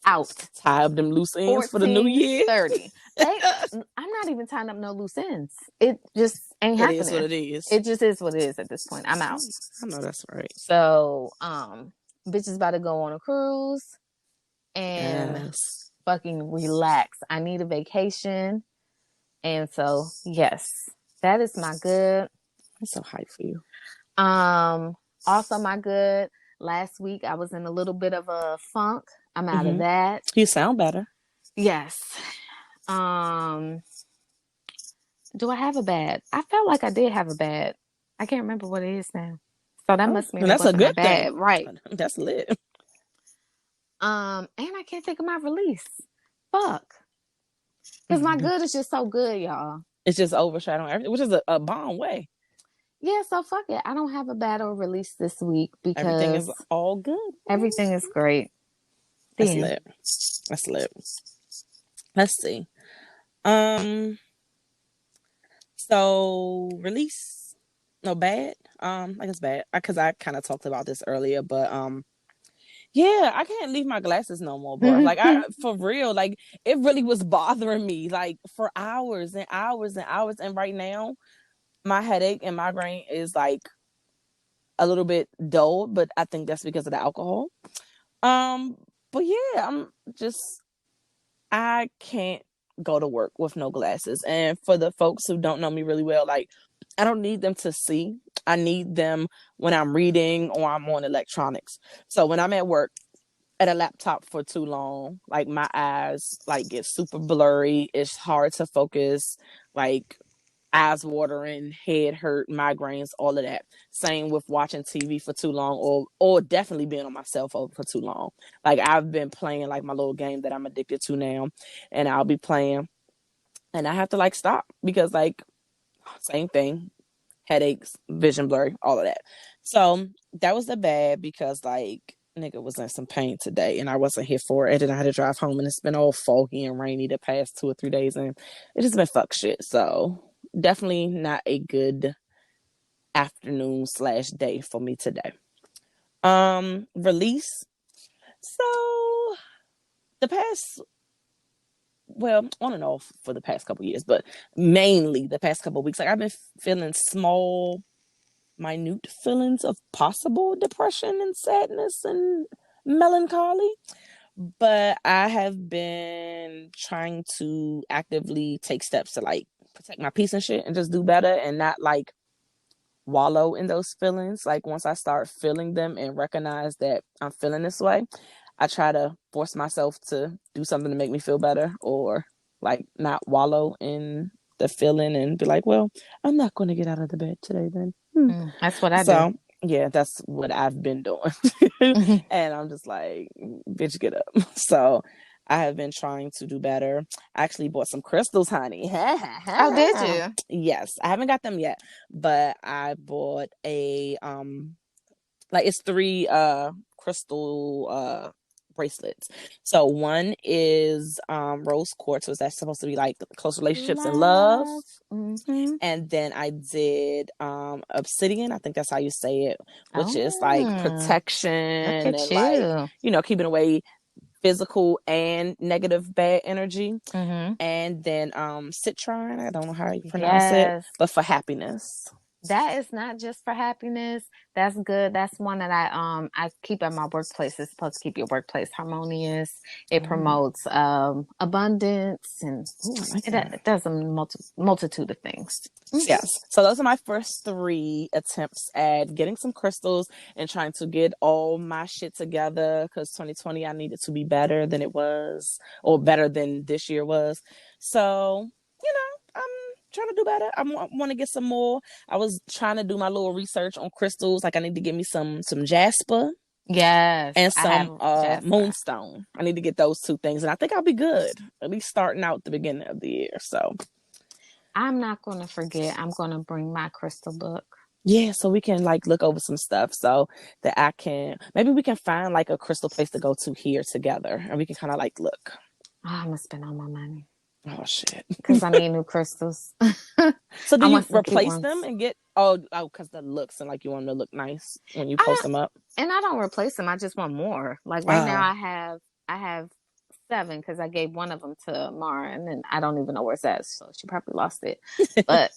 out. Tie up them loose ends for the new year. 30. I'm not even tying up no loose ends. It just ain't happening. It is what it is. It just is what it is at this point. I'm out. I know that's right. So, bitch is about to go on a cruise and fucking relax. I need a vacation. And so, yes, that is my good. I'm so hyped for you. Also my good. Last week I was in a little bit of a funk. I'm out of that. You sound better. Yes. Do I have a bad? I felt like I did have a bad. I can't remember what it is now. So that must mean that's a good thing. Right. That's lit. And I can't think of my release. Fuck. Because my good is just so good, y'all. It's just overshadowing everything, which is a bomb way. Yeah, so fuck it. I don't have a battle release this week because everything is all good. Everything is great. That's lit. That's lit. Let's see. So release, no bad. Like it's bad because I kind of talked about this earlier, but yeah, I can't leave my glasses no more, bro. Like for real, like it really was bothering me like for hours and hours and hours, and right now my headache and migraine is like a little bit dull, but I think that's because of the alcohol. But yeah, I can't go to work with no glasses. And for the folks who don't know me really well, like I don't need them to see. I need them when I'm reading or I'm on electronics. So when I'm at work at a laptop for too long, like my eyes like get super blurry. It's hard to focus, like eyes watering, head hurt, migraines, all of that. Same with watching TV for too long or definitely being on my cell phone for too long. Like I've been playing like my little game that I'm addicted to now, and I'll be playing and I have to like stop because like same thing, headaches, vision blurry, all of that. So that was the bad because like nigga was in some pain today and I wasn't here for it, and I had to drive home and it's been all foggy and rainy the past 2 or 3 days and it just been fuck shit. So definitely not a good afternoon / day for me today. Release. So the past, well, on and off for the past couple years, but mainly the past couple weeks, like I've been feeling small, minute feelings of possible depression and sadness and melancholy. But I have been trying to actively take steps to like protect my peace and shit and just do better and not like wallow in those feelings. Like once I start feeling them and recognize that I'm feeling this way, I try to force myself to do something to make me feel better or like not wallow in the feeling and be like, well, I'm not going to get out of the bed today then. That's what I do. Yeah, that's what I've been doing. And I'm just like, bitch, get up. So I have been trying to do better. I actually bought some crystals, honey. Oh, did you? Yes, I haven't got them yet, but I bought a like it's 3 crystal bracelets. So one is rose quartz, so that's supposed to be like close relationships and love. Mm-hmm. And then I did obsidian, I think that's how you say it, which is like protection Look and at like, you. keeping away physical and negative bad energy. Mm-hmm. And then citrine, I don't know how you pronounce it, Yes. but for happiness. That is not just for happiness. That's good. That's one that I keep at my workplace. It's supposed to keep your workplace harmonious. It promotes abundance, and it does a multitude of things. Yes. So those are my first 3 attempts at getting some crystals and trying to get all my shit together, because 2020 I needed to be better than it was, or better than this year was. So, I'm trying to do better. I want to get some more. I was trying to do my little research on crystals. Like I need to get me some jasper. Yes. And some moonstone. I need to get those 2 things, and I think I'll be good, at least starting out the beginning of the year. So I'm not going to forget. I'm going to bring my crystal book. Yeah, so we can like look over some stuff so that maybe we can find like a crystal place to go to here together, and we can kind of like look. Oh, I'm going to spend all my money. Oh shit. Because I need new crystals. So do you replace them and get because the looks, and like you want them to look nice when you post them up? And I don't replace them. I just want more. Like right now I have 7 because I gave one of them to Mara, and then I don't even know where it's at, so she probably lost it. But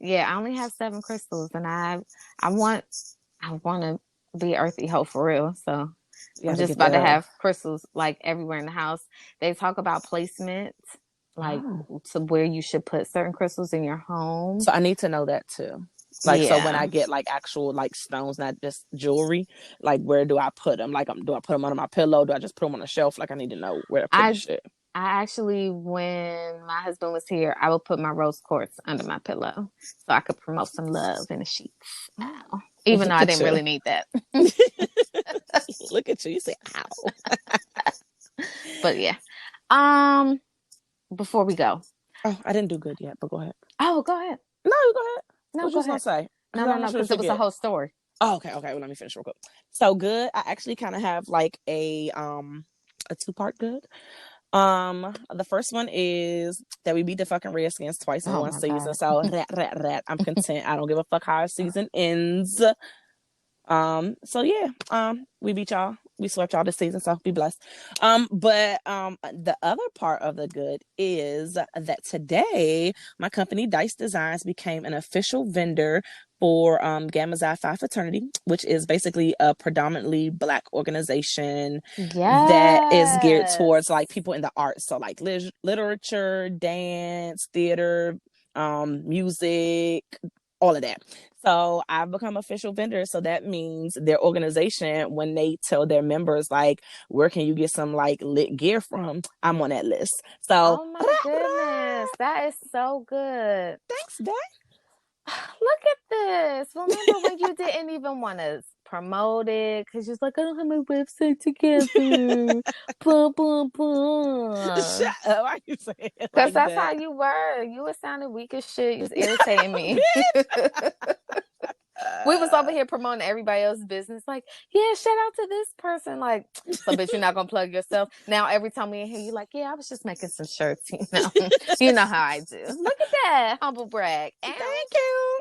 yeah, I only have 7 crystals, and I want to be earthy hoe for real. So I'm just about to have crystals like everywhere in the house. They talk about placement, like to where you should put certain crystals in your home. So I need to know that too. Like, so when I get like actual like stones, not just jewelry, like where do I put them? Like, do I put them under my pillow? Do I just put them on a shelf? Like, I need to know where to put the shit. I actually, when my husband was here, I would put my rose quartz under my pillow so I could promote some love in the sheets. Ow. Even though I didn't really need that. Look at you. You say, ow. But yeah. Before we go. Oh, I didn't do good yet, but go ahead. Oh, go ahead. No, go ahead. No, what you was going to say? No, because it was a whole story. Oh, okay. Well, let me finish real quick. So good. I actually kind of have like a 2-part good. The first one is that we beat the fucking Redskins twice in one season. So I'm content. I don't give a fuck how our season ends. So yeah, we beat y'all. We swept y'all this season, so be blessed. But the other part of the good is that today my company Dice Designs became an official vendor for Gamma Xi Phi Fraternity, which is basically a predominantly Black organization that is geared towards like people in the arts, so like literature, dance, theater, music, all of that. So I've become official vendor. So that means their organization, when they tell their members, like, where can you get some like lit gear from? I'm on that list. So, oh my goodness, that is so good. Thanks, Dad. Look at this. Remember when you didn't even want to promote it because you're like, I don't have my website together. Boom, boom, boom. Shut up. Why you saying it? Because that's how you were. You were sounding weak as shit. You was irritating me. We was over here promoting everybody else's business. Like, yeah, shout out to this person. Like, so bitch, you're not going to plug yourself. Now, every time we in here, you're like, yeah, I was just making some shirts, you know. You know how I do. Look at that. Humble brag. Thank you.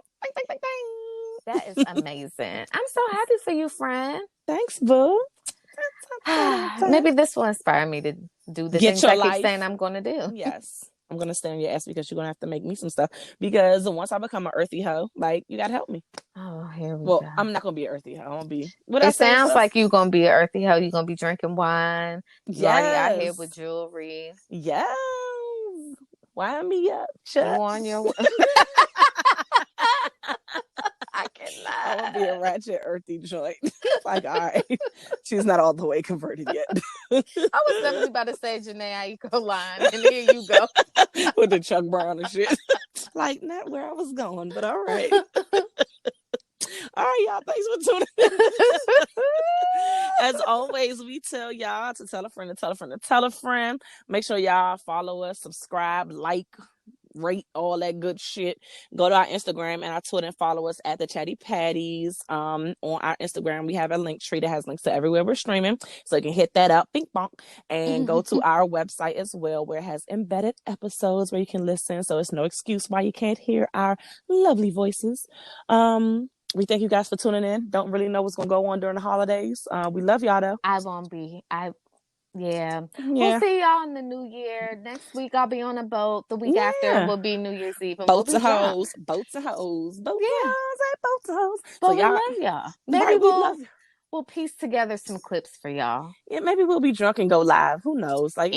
That is amazing. I'm so happy for you, friend. Thanks, boo. Maybe this will inspire me to do the things I keep saying I'm going to do. Yes. I'm going to stay on your ass because you're going to have to make me some stuff. Because once I become an earthy hoe, like, you got to help me. Oh, here we go. Well, I'm not going to be an earthy hoe. I'm going to be... It sounds like you're going to be an earthy hoe. You're going to be drinking wine. You're already out here with jewelry. Yes. Wind me up. You on your... I cannot. I want to be a ratchet, earthy joint. Like, all right. She's not all the way converted yet. I was definitely about to say Janae Aiko line, and here you go. With the Chuck Brown and shit. Like, not where I was going, but all right. All right, y'all. Thanks for tuning in. As always, we tell y'all to tell a friend, to tell a friend, to tell a friend. Make sure y'all follow us, subscribe, like, rate, all that good shit. Go to our Instagram and our Twitter and follow us at the Chatty Patties. On our Instagram, we have a link tree that has links to everywhere we're streaming, so you can hit that up, bing bonk, and go to our website as well, where it has embedded episodes where you can listen. So it's no excuse why you can't hear our lovely voices. We thank you guys for tuning in. Don't really know what's gonna go on during the holidays. We love y'all though. I won't be. We'll see y'all in the new year. Next week I'll be on a boat. The week after will be New Year's Eve. And boats we'll be of hoes, boats of hoes, boats of hoes, boats of hoes. But so we love y'all. Maybe we'll piece together some clips for y'all. Yeah, maybe we'll be drunk and go live. Who knows? Like,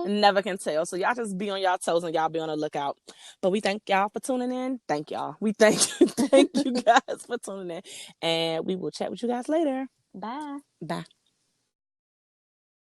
never can tell. So y'all just be on y'all toes and y'all be on the lookout. But we thank y'all for tuning in. Thank y'all. We thank you guys for tuning in. And we will chat with you guys later. Bye. Bye.